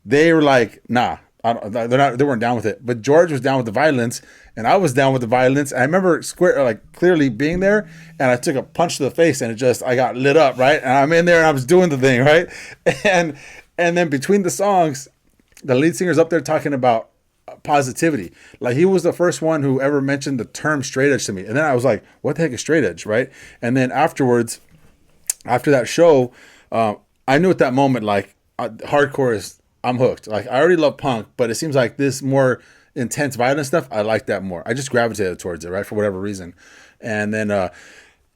they were like, nah, they weren't down with it. But George was down with the violence, and I was down with the violence. I remember clearly being there, and I took a punch to the face, and I got lit up, right? And I'm in there, and I was doing the thing, right? And then between the songs, the lead singer's up there talking about positivity. Like, he was the first one who ever mentioned the term straight edge to me. And then I was like, what the heck is straight edge, right? And then afterwards, after that show, I knew at that moment, like, hardcore is, I'm hooked. Like, I already love punk, but it seems like this more intense violent stuff, I like that more. I just gravitated towards it, right? For whatever reason. And then,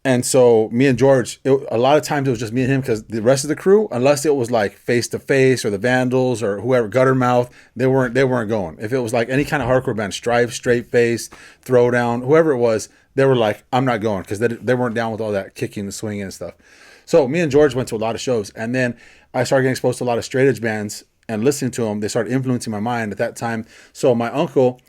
and so me and George, a lot of times it was just me and him, because the rest of the crew, unless it was like Face to Face or the Vandals or whoever, Guttermouth, they weren't going. If it was like any kind of hardcore band, Strife, Straight Face, Throwdown, whoever it was, they were like, I'm not going, because they weren't down with all that kicking and swinging and stuff. So me and George went to a lot of shows, and then I started getting exposed to a lot of straight edge bands and listening to them. They started influencing my mind at that time. So my uncle,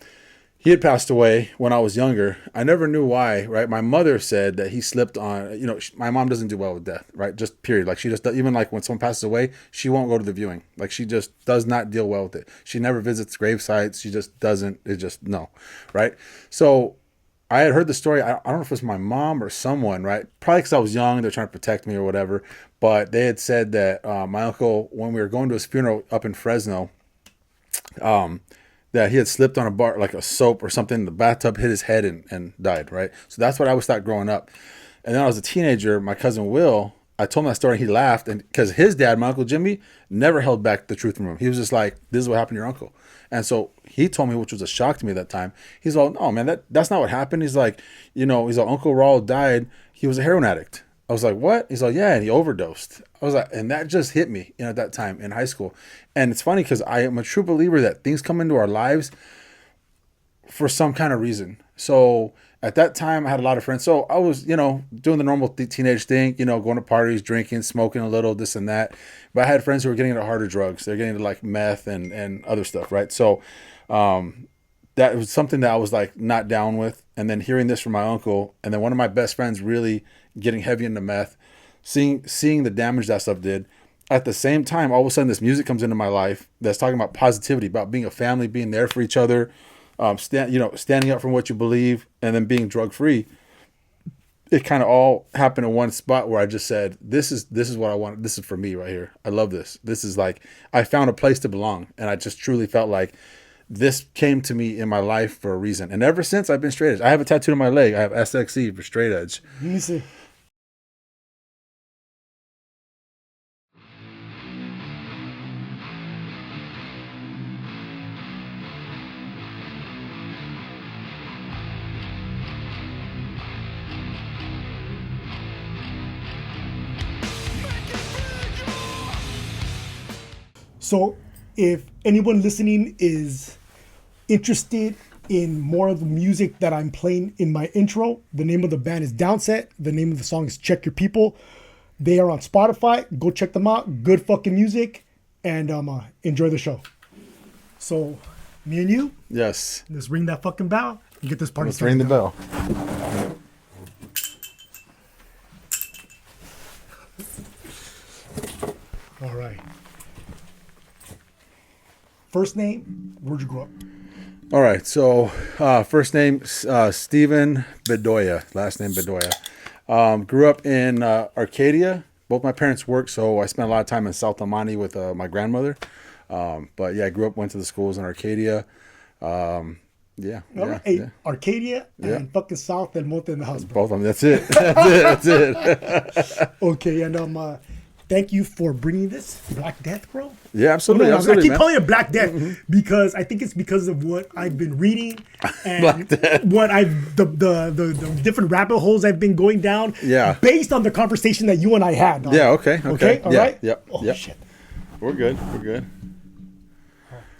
he had passed away when I was younger. I never knew why, right? My mother said that he slipped on, my mom doesn't do well with death, right? Just period. Like, she just, even like when someone passes away, she won't go to the viewing. Like, she just does not deal well with it. She never visits grave sites. She just doesn't, no, right? So I had heard the story. I don't know if it was my mom or someone, right? Probably because I was young, they're trying to protect me or whatever. But they had said that my uncle, when we were going to his funeral up in Fresno, that he had slipped on a bar, like a soap or something in the bathtub, hit his head and died, right? So that's what I always thought growing up. And then I was a teenager, my cousin Will, I told him that story and he laughed. And because his dad, my Uncle Jimmy, never held back the truth from him. He was just like, this is what happened to your uncle. And so he told me, which was a shock to me at that time. He's all, no, man, that's not what happened. He's like, he's like, Uncle Raul died. He was a heroin addict. I was like, what? He's like, yeah, and he overdosed. I was like, and that just hit me, at that time in high school. And it's funny because I am a true believer that things come into our lives for some kind of reason. So at that time, I had a lot of friends. So I was, doing the normal teenage thing, going to parties, drinking, smoking a little, this and that. But I had friends who were getting into harder drugs. They're getting into like meth and other stuff, right? So that was something that I was like not down with. And then hearing this from my uncle, and then one of my best friends really getting heavy into meth, seeing the damage that stuff did. At the same time, all of a sudden this music comes into my life that's talking about positivity, about being a family, being there for each other, standing up for what you believe, and then being drug free. It kind of all happened in one spot where I just said, this is what I want. This is for me right here. I love this. This is like, I found a place to belong. And I just truly felt like this came to me in my life for a reason. And ever since, I've been straight edge. I have a tattoo on my leg. I have SXE for straight edge. Let me see. So if anyone listening is interested in more of the music that I'm playing in my intro, the name of the band is Downset. The name of the song is Check Your People. They are on Spotify. Go check them out. Good fucking music. And enjoy the show. So me and you. Yes. Let's ring that fucking bell and get this party started. Let's ring the bell. All right. First name, where'd you grow up? All right, so first name, Stephen Bedoya, last name Bedoya. Grew up in Arcadia. Both my parents worked, so I spent a lot of time in South Amani with my grandmother. But yeah, I went to the schools in Arcadia. Arcadia and fucking South and Monte in the house. Both of them, that's it. That's it. Okay, and thank you for bringing this Black Death, bro. Yeah, absolutely. I keep calling it Black Death because I think it's because of what I've been reading and what the different rabbit holes I've been going down. Yeah. Based on the conversation that you and I had. Yeah. Okay. All right. Yep. Oh yep. shit. We're good.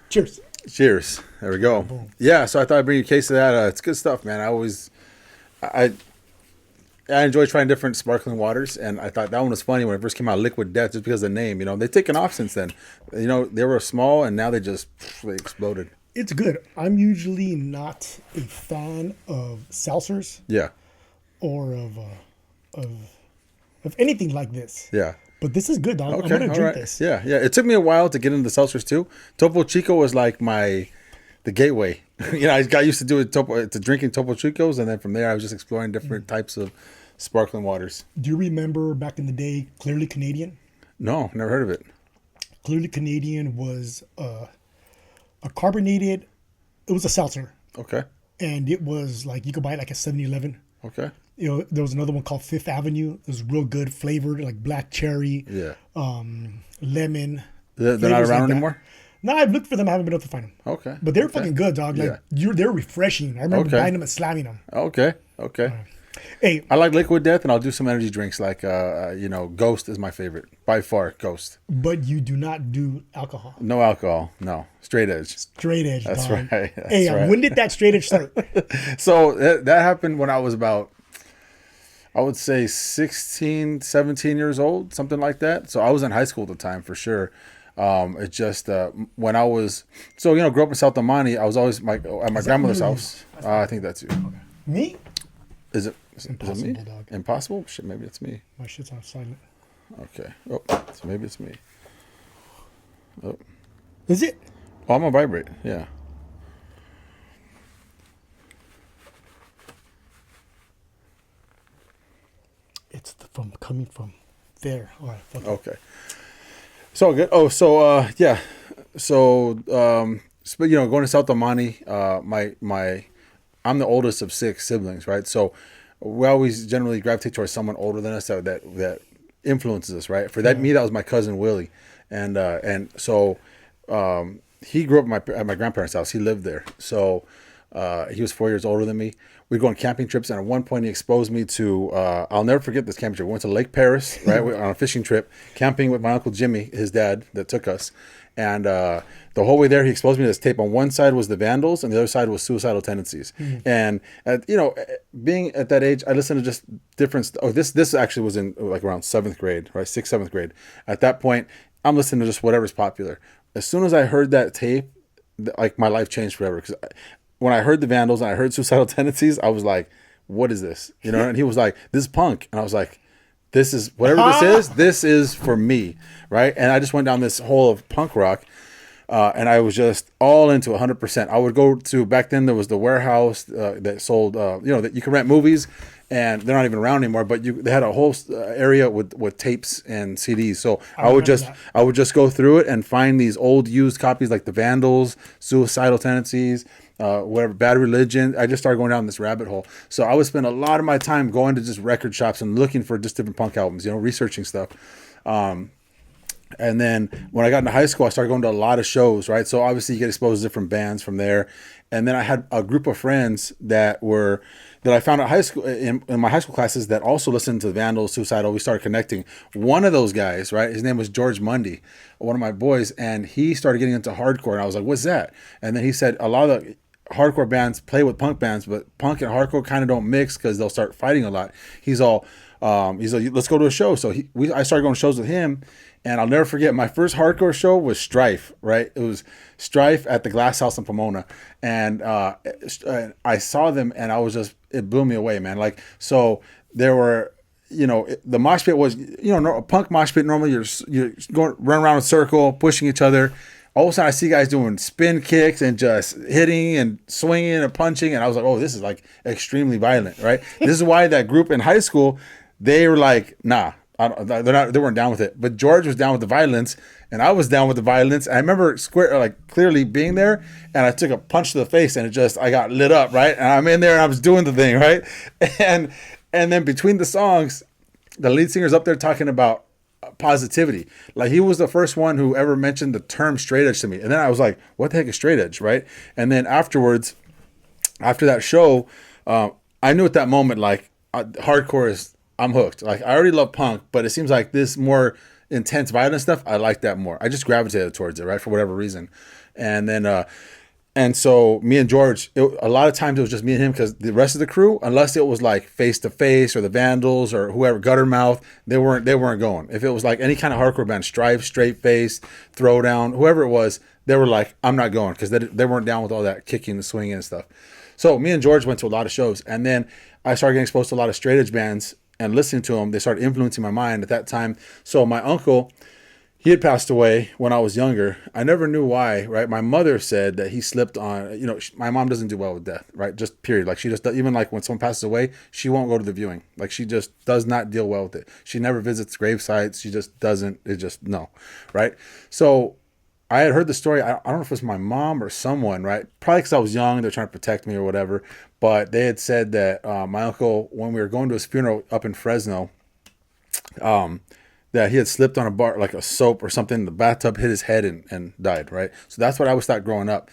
Cheers. Cheers. There we go. Boom. Yeah. So I thought I'd bring you a case of that. It's good stuff, man. I enjoy trying different sparkling waters, and I thought that one was funny when it first came out, Liquid Death, just because of the name. They've taken off since then. They were small, and now they exploded. It's good. I'm usually not a fan of seltzers. Yeah. Or of anything like this. Yeah. But this is good, dog. I'm Okay, gonna all drink right. this. Yeah, yeah. It took me a while to get into the seltzers too. Topo Chico was like the gateway. I got used to drinking Topo Chicos, and then from there I was just exploring different types of sparkling waters. Do you remember back in the day, Clearly Canadian? No, never heard of it. Clearly Canadian was a carbonated. It was a seltzer, Okay, and it was like you could buy it like at 7-Eleven. okay. There was another one called Fifth Avenue. It was real good, flavored like black cherry, Yeah. lemon. They're not flavors around like that. anymore? No, I've looked for them. I haven't been able to find them. Okay. But they're okay. fucking good, dog. Like Yeah. they're refreshing. I remember Okay. buying them and slamming them. Okay, okay. Hey, I like Liquid Death, and I'll do some energy drinks like, Ghost is my favorite. By far, Ghost. but you do not do alcohol. No alcohol. No. Straight edge. Straight edge, That's dog. right. That's Hey, right. when did that straight edge start? So that happened when I was about, I would say 16, 17 years old, something like that. So I was in high school at the time for sure. It just, when I was, grew up in South Amani, I was always at my grandmother's really house. I think that's you. Me? Is it me? Impossible, dog. Impossible? Shit, maybe it's me. My shit's on silent. Okay. Oh, so maybe it's me. Oh, Is it? I'm gonna vibrate. Yeah. It's coming from there. All right. Fuck it. Okay. So good. Oh, so yeah. So but going to South Amani, I'm the oldest of 6 siblings, right? So we always generally gravitate towards someone older than us that influences us, right? For that me, that was my cousin Willie, and so he grew up at my grandparents' house. He lived there, so he was 4 years older than me. We'd go on camping trips, and at one point he exposed me to, I'll never forget this camping trip. We went to Lake Paris, right, on a fishing trip, camping with my Uncle Jimmy, his dad, that took us. And the whole way there, he exposed me to this tape. On one side was the Vandals, and the other side was Suicidal Tendencies. And, being at that age, I listened to just different this actually was in like around 7th grade, right, 6th, 7th grade. At that point, I'm listening to just whatever's popular. As soon as I heard that tape, like my life changed forever. Because when I heard the Vandals and I heard Suicidal Tendencies, I was like, what is this? And he was like, this is punk. And I was like, this is whatever this is for me, right? And I just went down this hole of punk rock, and I was just all into 100%. I would go to, back then there was the warehouse that sold, that you can rent movies, and they're not even around anymore. But they had a whole area with tapes and CDs. So I would just go through it and find these old used copies like the Vandals, Suicidal Tendencies, whatever, Bad Religion. I just started going down this rabbit hole. So I would spend a lot of my time going to just record shops and looking for just different punk albums, researching stuff. And then when I got into high school, I started going to a lot of shows, right? So obviously you get exposed to different bands from there. And then I had a group of friends that I found at high school, in my high school classes, that also listened to Vandals, Suicidal. We started connecting. One of those guys, right, his name was George Mundy, one of my boys, and he started getting into hardcore. And I was like, what's that? And then he said, a lot of the hardcore bands play with punk bands, but punk and hardcore kind of don't mix because they'll start fighting a lot. He's like, let's go to a show. So I started going to shows with him. And I'll never forget, my first hardcore show was Strife, right? It was Strife at the Glass House in Pomona. And I saw them, and it blew me away, man. Like, so there were, the mosh pit was, a punk mosh pit, normally you're going, run around in a circle, pushing each other. All of a sudden, I see guys doing spin kicks and just hitting and swinging and punching. And I was like, oh, this is like extremely violent, right? This is why that group in high school, they were like, nah. They weren't down with it, but George was down with the violence, and I was down with the violence. I remember clearly being there, and I took a punch to the face, and I got lit up, right? And I'm in there, and I was doing the thing, right? And then between the songs, the lead singer's up there talking about positivity. Like, he was the first one who ever mentioned the term straight edge to me, and then I was like, what the heck is straight edge, right? And then afterwards, after that show, I knew at that moment, like, hardcore is. I'm hooked. Like, I already love punk, but it seems like this more intense violent stuff, I like that more. I just gravitated towards it, right, for whatever reason. And then, and so me and George, a lot of times it was just me and him, because the rest of the crew, unless it was like Face to Face or the Vandals or whoever, Guttermouth, they weren't going. If it was like any kind of hardcore band, Strife, Straight Face, Throwdown, whoever it was, they were like, I'm not going, because they weren't down with all that kicking and swinging and stuff. So me and George went to a lot of shows, and then I started getting exposed to a lot of straight edge bands. and listening to them, they started influencing my mind at that time. So my uncle, he had passed away when I was younger. I never knew why, right? My mother said that he slipped on, my mom doesn't do well with death, right? Just period. Like she just, even like when someone passes away, she won't go to the viewing. Like she just does not deal well with it. She never visits grave sites. She just doesn't, no, right? So I had heard the story. I don't know if it was my mom or someone, right? Probably because I was young. They're trying to protect me or whatever. But they had said that my uncle, when we were going to his funeral up in Fresno, that he had slipped on a bar, like a soap or something in the bathtub, hit his head and died, right? So that's what I always thought growing up.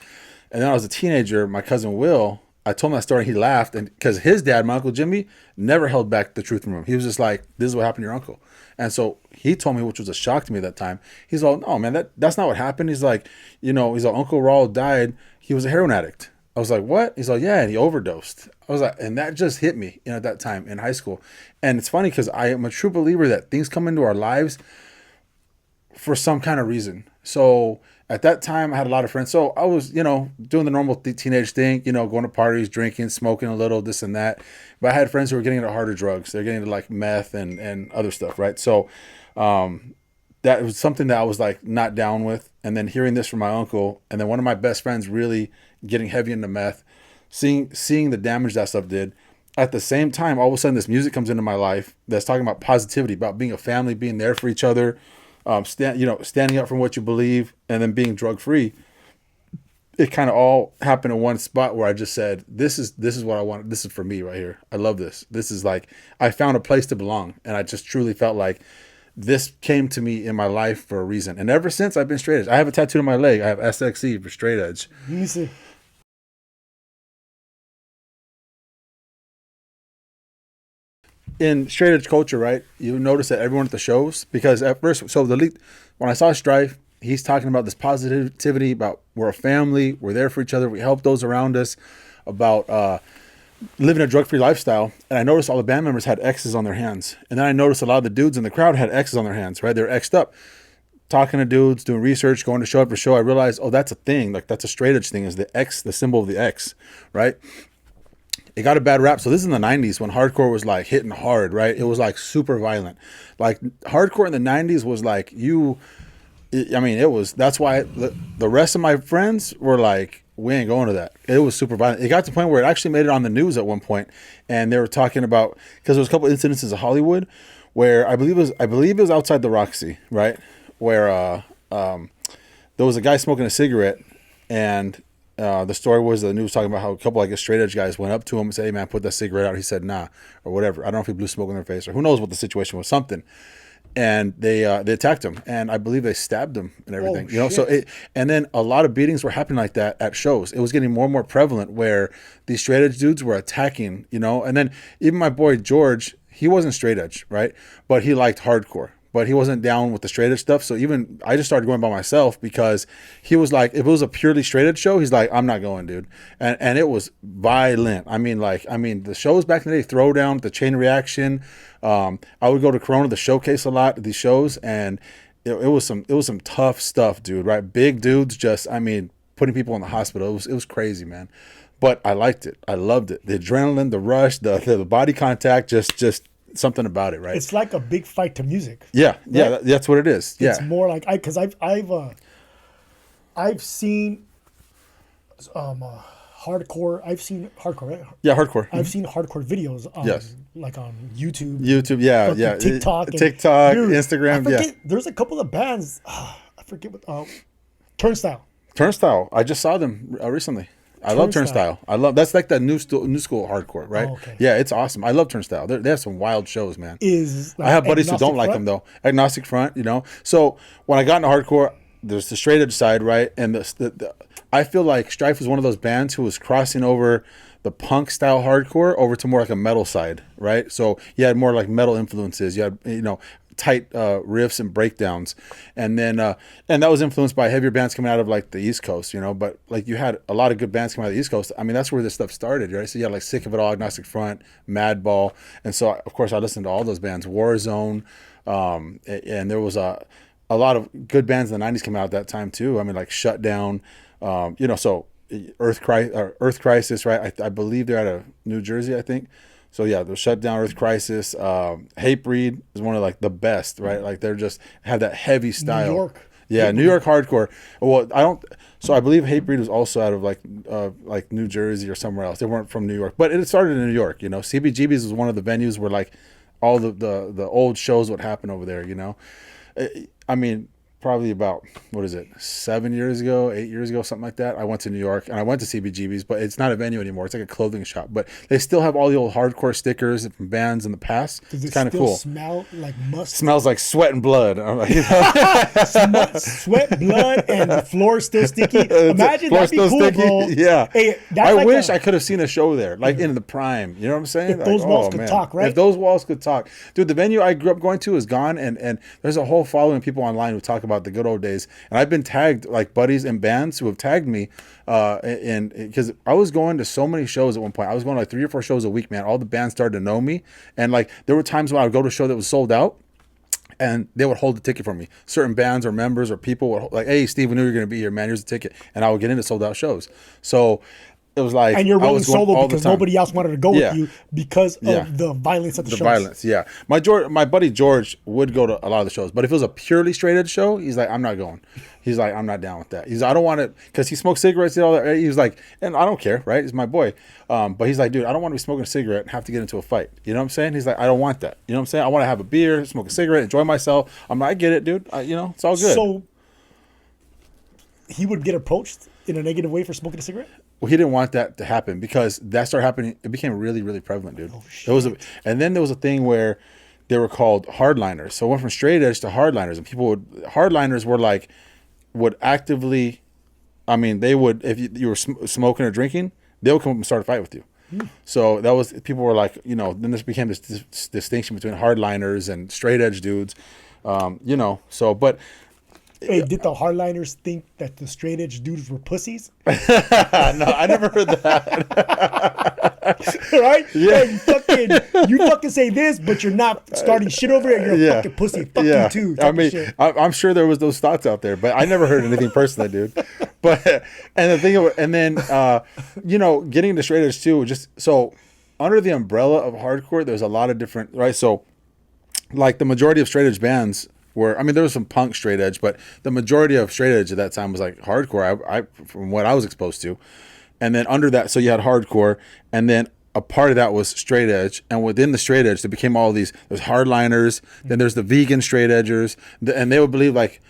And then I was a teenager, my cousin Will, I told him that story and he laughed. And because his dad, my Uncle Jimmy, never held back the truth from him. He was just like, this is what happened to your uncle. And so he told me, which was a shock to me at that time. He's all, no, man, that's not what happened. He's like, he's like, Uncle Raul died. He was a heroin addict. I was like, what? He's like, yeah, and he overdosed. I was like, and that just hit me, at that time in high school. And it's funny because I am a true believer that things come into our lives for some kind of reason. So at that time, I had a lot of friends. So I was, doing the normal teenage thing, going to parties, drinking, smoking a little, this and that. But I had friends who were getting into harder drugs. They're getting into like meth and other stuff, right? So that was something that I was like not down with. And then hearing this from my uncle, and then one of my best friends really getting heavy into meth, seeing the damage that stuff did. At the same time, all of a sudden this music comes into my life that's talking about positivity, about being a family, being there for each other, standing up for what you believe, and then being drug free. It kind of all happened in one spot where I just said, this is what I want. This is for me right here. I love this. This is like, I found a place to belong. And I just truly felt like this came to me in my life for a reason. And ever since, I've been straight edge. I have a tattoo on my leg. I have SXE for straight edge. Let me see. In straight edge culture, right, you notice that everyone at the shows, because at first, when I saw Strife, he's talking about this positivity, about we're a family, we're there for each other, we help those around us, about living a drug-free lifestyle. And I noticed all the band members had X's on their hands. And then I noticed a lot of the dudes in the crowd had X's on their hands, right? They're X'd up. Talking to dudes, doing research, going to show after show, I realized, oh, that's a thing. Like, that's a straight edge thing, is the X, the symbol of the X, right? It got a bad rap. So this is in the 90s when hardcore was like hitting hard, right? It was like super violent. Like hardcore in the 90s was like that's why the rest of my friends were like, we ain't going to that. It was super violent. It got to the point where it actually made it on the news at one point, and they were talking about, because there was a couple incidences of Hollywood where I believe it was outside the Roxy, right? Where there was a guy smoking a cigarette, and the story was the news talking about how a couple, I guess, straight edge guys went up to him and said, hey man, put that cigarette out. He said, nah, or whatever. I don't know if he blew smoke in their face or who knows what the situation was, something. And they attacked him, and I believe they stabbed him and everything. Oh, shit. And then a lot of beatings were happening like that at shows. It was getting more and more prevalent where these straight edge dudes were attacking, and then even my boy George, he wasn't straight edge, right? But he liked hardcore. But he wasn't down with the straight edge stuff. So even I just started going by myself, because he was like, if it was a purely straight edge show, he's like, I'm not going, dude. And it was violent. I mean, the shows back in the day, Throwdown, the Chain Reaction. I would go to Corona, the Showcase a lot, these shows, and it was some tough stuff, dude, right? Big dudes putting people in the hospital. It was crazy, man. But I liked it. I loved it. The adrenaline, the rush, the body contact, just something about it, right? It's like a big fight to music. Yeah, right? yeah, that's what it is. Yeah, it's more like I've seen hardcore. I've seen hardcore. Right? Yeah, hardcore. I've seen hardcore videos. Yes, like on YouTube. Yeah, yeah. TikTok, dude, Instagram. Yeah. There's a couple of bands. I forget what. Turnstile. I just saw them recently. I love Turnstile. That's like the new school hardcore, right? Oh, okay. Yeah, it's awesome. I love Turnstile. They have some wild shows, man. Like I have buddies who don't like them though. Agnostic Front, So when I got into hardcore, there's the straight edge side, right? And I feel like Strife was one of those bands who was crossing over the punk style hardcore over to more like a metal side, right? So you had more like metal influences. You had tight riffs and breakdowns, and then and that was influenced by heavier bands coming out of like the East Coast, but like you had a lot of good bands coming out of the East Coast. I mean, that's where this stuff started, right? So you had like Sick of It All, Agnostic Front, Madball, and so of course I listened to all those bands, Warzone, and there was a lot of good bands in the 90s coming out at that time too. I mean, like Shutdown, so Earth Crisis, right? I believe they're out of New Jersey, I think. So yeah, the Shutdown, Earth Crisis, Hatebreed is one of like the best, right? Like they're just have that heavy style. New York. Yeah, New York hardcore. Well, I don't. So I believe Hatebreed was also out of like New Jersey or somewhere else. They weren't from New York, but it started in New York. You know, CBGB's was one of the venues where like all the old shows would happen over there. You know, I mean, probably about, what is it, 7 years ago, 8 years ago, something like that. I went to New York and I went to CBGB's, but it's not a venue anymore. It's like a clothing shop, but they still have all the old hardcore stickers from bands in the past. It's kind of cool. Smell like must? Smells like sweat and blood. I'm like, you know? Sweat, blood, and the floor is still sticky. Imagine that'd be cool, sticky. Bro. Yeah. Hey, I like wish I could have seen a show there, like in the prime. You know what I'm saying? If like, those walls could talk, right? If those walls could talk. Dude, the venue I grew up going to is gone, and there's a whole following of people online who talk about the good old days. And I've been tagged, like buddies and bands who have tagged me, and because I was going to so many shows at one point. I was going to like 3 or 4 shows a week, man. All the bands started to know me, and like there were times when I would go to a show that was sold out, and they would hold the ticket for me. Certain bands or members or people would like, "Hey, Steve, we knew you were going to be here, man. Here's the ticket," and I would get into sold out shows. So it was like, and you're rolling solo because nobody else wanted to go with you because of the violence at the shows. Violence, yeah. My buddy George would go to a lot of the shows, but if it was a purely straight edge show, he's like, I'm not going. He's like, I'm not down with that. He's like, I don't want it, because he smoked cigarettes and all that. He was like, and I don't care, right? He's my boy. But he's like, dude, I don't want to be smoking a cigarette and have to get into a fight. You know what I'm saying? He's like, I don't want that. You know what I'm saying? I want to have a beer, smoke a cigarette, enjoy myself. I'm like, I get it, dude. You know, it's all good. So he would get approached in a negative way for smoking a cigarette? Well, he didn't want that to happen, because that started happening. It became really, really prevalent, dude. Oh, shit. And then there was a thing where they were called hardliners. So it went from straight edge to hardliners, and hardliners were like, would actively, I mean, they would, if you were smoking or drinking, they would come up and start a fight with you. So that was, people were like, you know, then this became this distinction between hardliners and straight edge dudes, you know, so, but. Hey, did the hardliners think that the straight edge dudes were pussies? No, I never heard that. Right? Yeah. Hey, you fucking say this, but you're not starting shit over it. You're a fucking pussy. Fuck you too. I mean, I'm sure there was those thoughts out there, but I never heard anything personally, dude. But and the thing, and then you know, getting into straight edge too. Just so under the umbrella of hardcore, there's a lot of different, right? So like the majority of straight edge bands. I mean, there was some punk straight edge, but the majority of straight edge at that time was like hardcore. I from what I was exposed to, and then under that, so you had hardcore, and then a part of that was straight edge, and within the straight edge, there became all these. There's hardliners, then there's the vegan straight edgers, and they would believe like,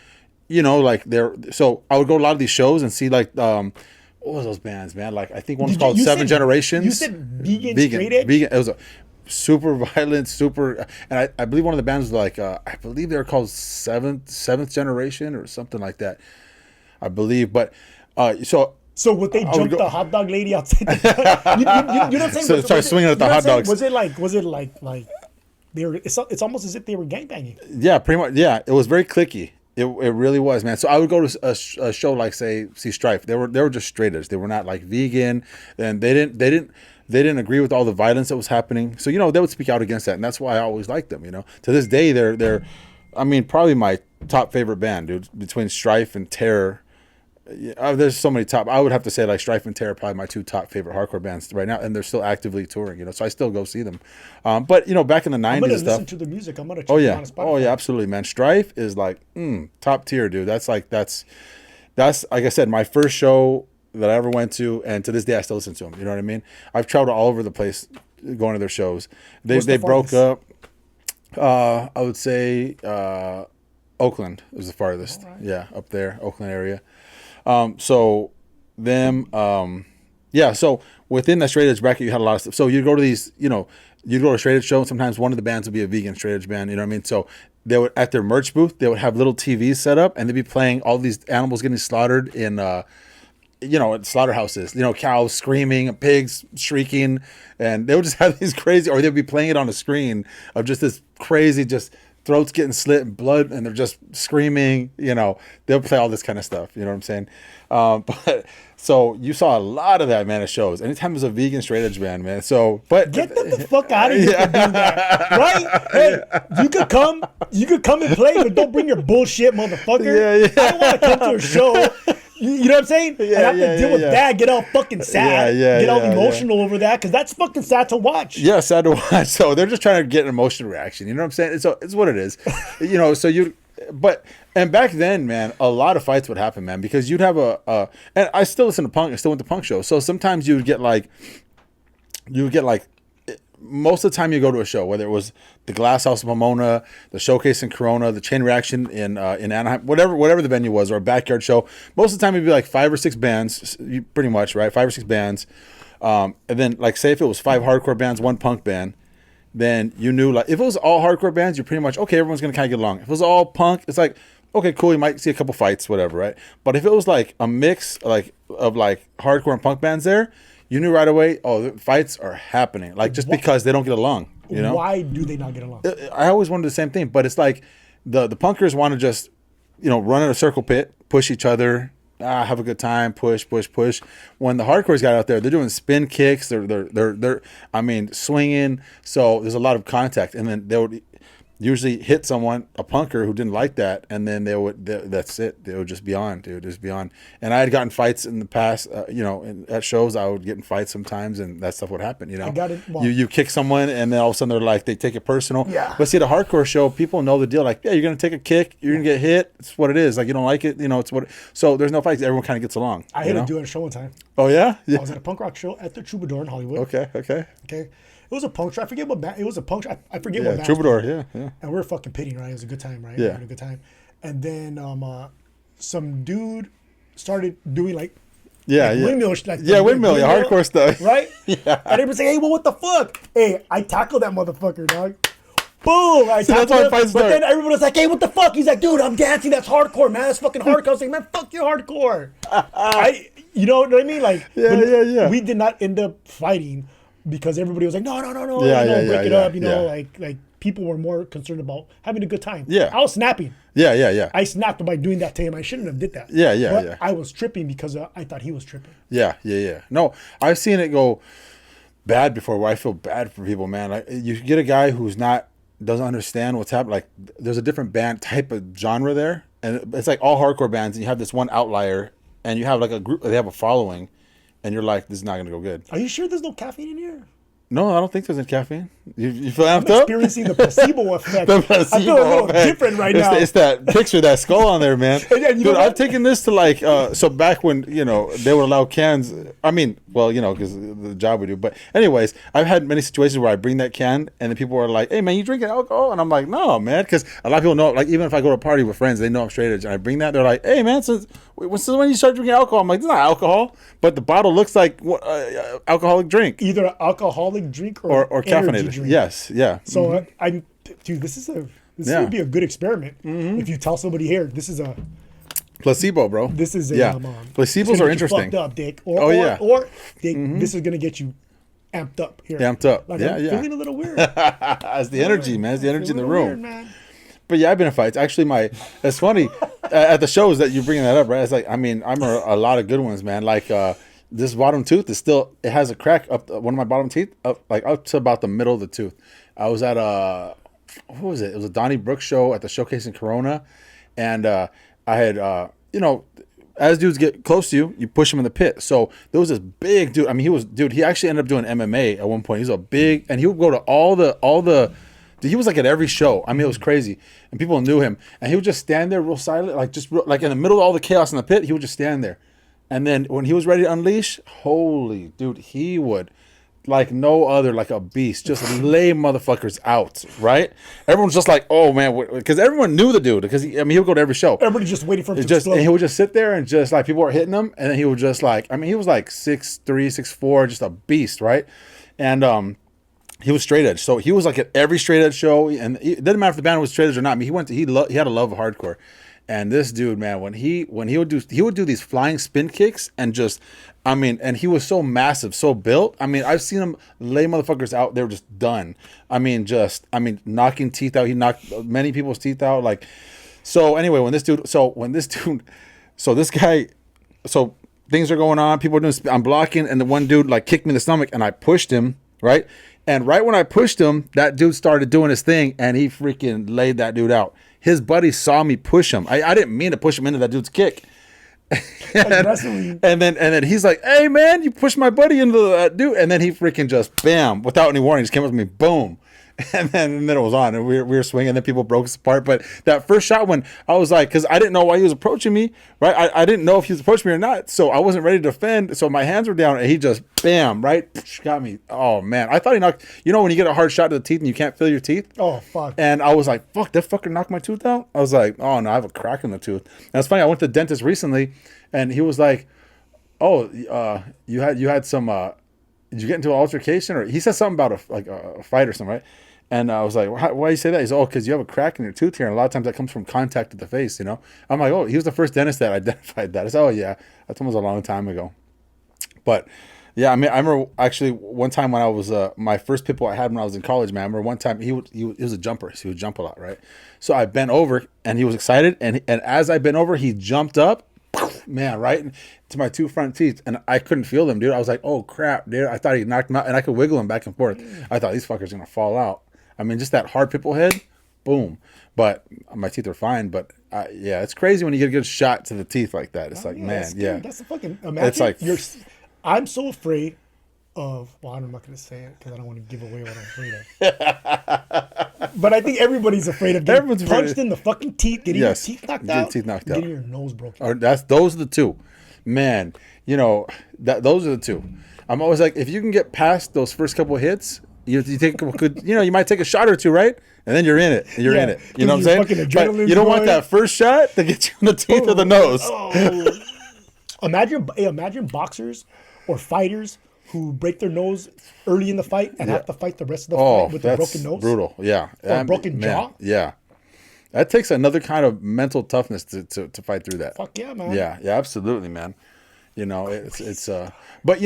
you know, like they're. So I would go to a lot of these shows and see like. What was those bands, man? Like I think one was called Seven Generations. You said vegan straight edge. Vegan. It was a super violent, super, and I believe one of the bands was like, I believe they were called Seventh Generation or something like that, I believe. But so would they jump the hot dog lady outside? You know what I'm saying? So start swinging at the hot dogs. Was it like they were? It's almost as if they were gangbanging. Yeah, pretty much. Yeah, it was very cliquey. It really was, man. So I would go to a show like, say, see Strife. They were just straight edge. They were not like vegan, and they didn't agree with all the violence that was happening. So, you know, they would speak out against that. And that's why I always liked them, you know. To this day, they're I mean, probably my top favorite band, dude. Between Strife and Terror. There's so many top. I would have to say like Strife and Terror are probably my 2 top favorite hardcore bands right now. And they're still actively touring, you know. So I still go see them. But, you know, back in the 90s I'm going to stuff. listen to the music. I'm going to check it out on Spotify. Oh, yeah, absolutely, man. Strife is like top tier, dude. That's like like I said, my first show that I ever went to, and to this day I still listen to them. You know what I mean? I've traveled all over the place going to their shows. They broke up. I would say Oakland was the farthest. Right. Yeah, up there, Oakland area. So them, so within that straight edge bracket, you had a lot of stuff. So you'd go to these, you know, you'd go to a straight edge show, and sometimes one of the bands would be a vegan straight edge band. You know what I mean? So they would, at their merch booth, they would have little TVs set up, and they'd be playing all these animals getting slaughtered in you know, at slaughterhouses, you know, cows screaming, pigs shrieking, and they would just have these crazy, or they'd be playing it on a screen of just this crazy, just throats getting slit and blood, and they're just screaming, you know, they'll play all this kind of stuff, you know what I'm saying? But so you saw a lot of that, man, at shows. Anytime there's a vegan straight edge band, man. So, but get the fuck out of here for doing that, right? Hey, you could come and play, but don't bring your bullshit, motherfucker. I don't want to come to a show. You know what I'm saying? And I have to deal with that, get all fucking sad, get all emotional over that, because that's fucking sad to watch. Yeah, sad to watch. So they're just trying to get an emotional reaction. You know what I'm saying? So it's what it is. You know, so and back then, man, a lot of fights would happen, man, because you'd have and I still listen to punk. I still went to punk shows. So sometimes you would get like, most of the time you go to a show, whether it was the Glass House of Pomona, the Showcase in Corona, the Chain Reaction in Anaheim, whatever the venue was, or a backyard show. Most of the time it'd be like 5 or 6 bands, pretty much, right? 5 or 6 bands, and then like say if it was 5 hardcore bands, 1 punk band, then you knew like if it was all hardcore bands, you're pretty much okay. Everyone's gonna kind of get along. If it was all punk, it's like okay, cool. You might see a couple fights, whatever, right? But if it was like a mix like of like hardcore and punk bands there. You knew right away, the fights are happening. Like, just because they don't get along, you know? Why do they not get along? I always wondered the same thing, but it's like the punkers want to just, run in a circle pit, push each other, have a good time, push. When the hardcores got out there, they're doing spin kicks, they're swinging. So there's a lot of contact. And then they would usually hit someone, a punker who didn't like that, and then that's it. They would just be on, dude, just be on. And I had gotten fights in the past, at shows. I would get in fights sometimes, and that stuff would happen. I got it. Well, you kick someone, and then all of a sudden they're like they take it personal. Yeah. But see, the hardcore show, people know the deal. Like, yeah, you're gonna take a kick, you're gonna get hit. It's what it is. Like you don't like it, it's what. So there's no fights. Everyone kind of gets along. I had to do it at a show one time. Oh yeah. I was at a punk rock show at the Troubadour in Hollywood. Okay. It was a punk show. I forget what band. It was a punk show. I forget what band. Troubadour. Yeah. And we were fucking pitting, right? It was a good time, right? Yeah. We had a good time. And then some dude started doing windmill, hardcore stuff, right? Yeah. And everybody's like, "Hey, well, what the fuck?" Hey, I tackled that motherfucker, dog. Boom! I tackled him. But then everyone was like, "Hey, what the fuck?" He's like, "Dude, I'm dancing. That's hardcore, man. That's fucking hardcore." I was like, "Man, fuck your hardcore." You know what I mean? Like, yeah. We did not end up fighting. Because everybody was like, no, break it up, like people were more concerned about having a good time. Yeah. I was snapping. Yeah. I snapped by doing that to him. I shouldn't have did that. Yeah. I was tripping because I thought he was tripping. Yeah. No, I've seen it go bad before where I feel bad for people, man. Like you get a guy who's doesn't understand what's happening. Like there's a different band type of genre there. And it's like all hardcore bands and you have this one outlier and you have like a group, they have a following. And you're like, this is not going to go good. Are you sure there's no caffeine in here? No, I don't think there's any caffeine. You feel amped up? I'm experiencing the placebo effect. I feel a little different right now. It's that picture, that skull on there, man. And dude, I've taken this to like, so back when, they would allow cans. I mean, well, because the job we do. But anyways, I've had many situations where I bring that can and then people are like, hey, man, you drinking alcohol? And I'm like, no, man. Because a lot of people know, like, even if I go to a party with friends, they know I'm straight edge. And I bring that, they're like, hey, man, since when you start drinking alcohol? I'm like, it's not alcohol. But the bottle looks like alcoholic drink. Either an alcoholic drink or caffeinated drink. Yes, yeah. So dude, this would be a good experiment. If you tell somebody here, this is a placebo, bro. This is placebos are interesting. Fucked up, Dick. Or Dick, this is gonna get you amped up here. Amped up. Like, I'm feeling a little weird. It's the energy, man. It's the energy in the room. Weird, man. But yeah, I've been in fights. Actually, it's funny at the shows that you're bringing that up, right? It's like, I'm a lot of good ones, man. Like this bottom tooth it has a crack up one of my bottom teeth up to about the middle of the tooth. I was at what was it? It was a Donnie Brooks show at the Showcase in Corona, and I had as dudes get close to you, you push them in the pit. So there was this big dude. I mean, he actually ended up doing MMA at one point. He's a big, and he would go to all the. He was like at every show. I mean, it was crazy. And people knew him. And he would just stand there real silent, like in the middle of all the chaos in the pit, he would just stand there. And then when he was ready to unleash, holy dude, he would, like no other, like a beast, just lay motherfuckers out, right? Everyone's just like, oh man, because everyone knew the dude. Because he would go to every show. Everybody's just waiting for him to explode. And he would just sit there and just like people were hitting him. And then he would just like, he was like 6'3", 6'4", just a beast, right? And he was straight edge, so he was like at every straight edge show, and it didn't matter if the band was straight edge or not. I mean, he had a love of hardcore, and this dude, man, when he would do these flying spin kicks and just, and he was so massive, so built. I mean, I've seen him lay motherfuckers out; they were just done. Knocking teeth out. He knocked many people's teeth out. Like, so anyway, so things are going on. People are doing. I'm blocking, and the one dude like kicked me in the stomach, and I pushed him right. And right when I pushed him, that dude started doing his thing, and he freaking laid that dude out. His buddy saw me push him. I didn't mean to push him into that dude's kick. Aggressively. And then he's like, "Hey man, you pushed my buddy into that dude," and then he freaking just bam, without any warning, just came up with me, boom. And then it was on, and we were swinging, and then people broke us apart. But that first shot, when I was like, because I didn't know why he was approaching me, right? I didn't know if he was approaching me or not, so I wasn't ready to defend. So my hands were down, and he just bam, right, got me. Oh man, I thought he knocked. You know when you get a hard shot to the teeth and you can't feel your teeth? Oh fuck. And I was like, fuck, that fucker knocked my tooth out. I was like, oh no, I have a crack in the tooth. And it's funny. I went to the dentist recently, and he was like, oh, you had some. Did you get into an altercation? Or he said something about a fight or something, right? And I was like, why do you say that? He's like, oh, because you have a crack in your tooth here. And a lot of times that comes from contact with the face, you know? I'm like, oh, he was the first dentist that identified that. I said, oh, yeah, that's almost a long time ago. But, yeah, I mean, I remember actually one time when I was, my first pit bull I had when I was in college, man. I remember one time he was a jumper, so he would jump a lot, right? So I bent over, and he was excited. And as I bent over, he jumped up, man, right to my two front teeth, and I couldn't feel them, dude. I was like, oh, crap, dude. I thought he knocked him out, and I could wiggle him back and forth. I thought these fuckers are going to fall out. I mean, just that hard pit bull head, boom. But my teeth are fine. But yeah, it's crazy when you get a good shot to the teeth like that. It's like, yeah, man, yeah. That's a fucking. Imagine it's like I'm so afraid of. Well, I'm not gonna say it because I don't want to give away what I'm afraid of. But I think everybody's afraid of getting punched in the fucking teeth, getting your teeth knocked out, getting your nose broken. Or those are the two, man. You know those are the two. I'm always like, if you can get past those first couple of hits. You take a good, you might take a shot or two, right? And then you're in it. You're in it. You know what I'm saying? But you don't want that first shot to get you in the teeth or the nose. Oh. Imagine boxers or fighters who break their nose early in the fight and have to fight the rest of the fight with a broken nose. Brutal. Yeah. Or a broken jaw. Yeah. That takes another kind of mental toughness to fight through that. Fuck yeah, man. Yeah, absolutely, man. It's but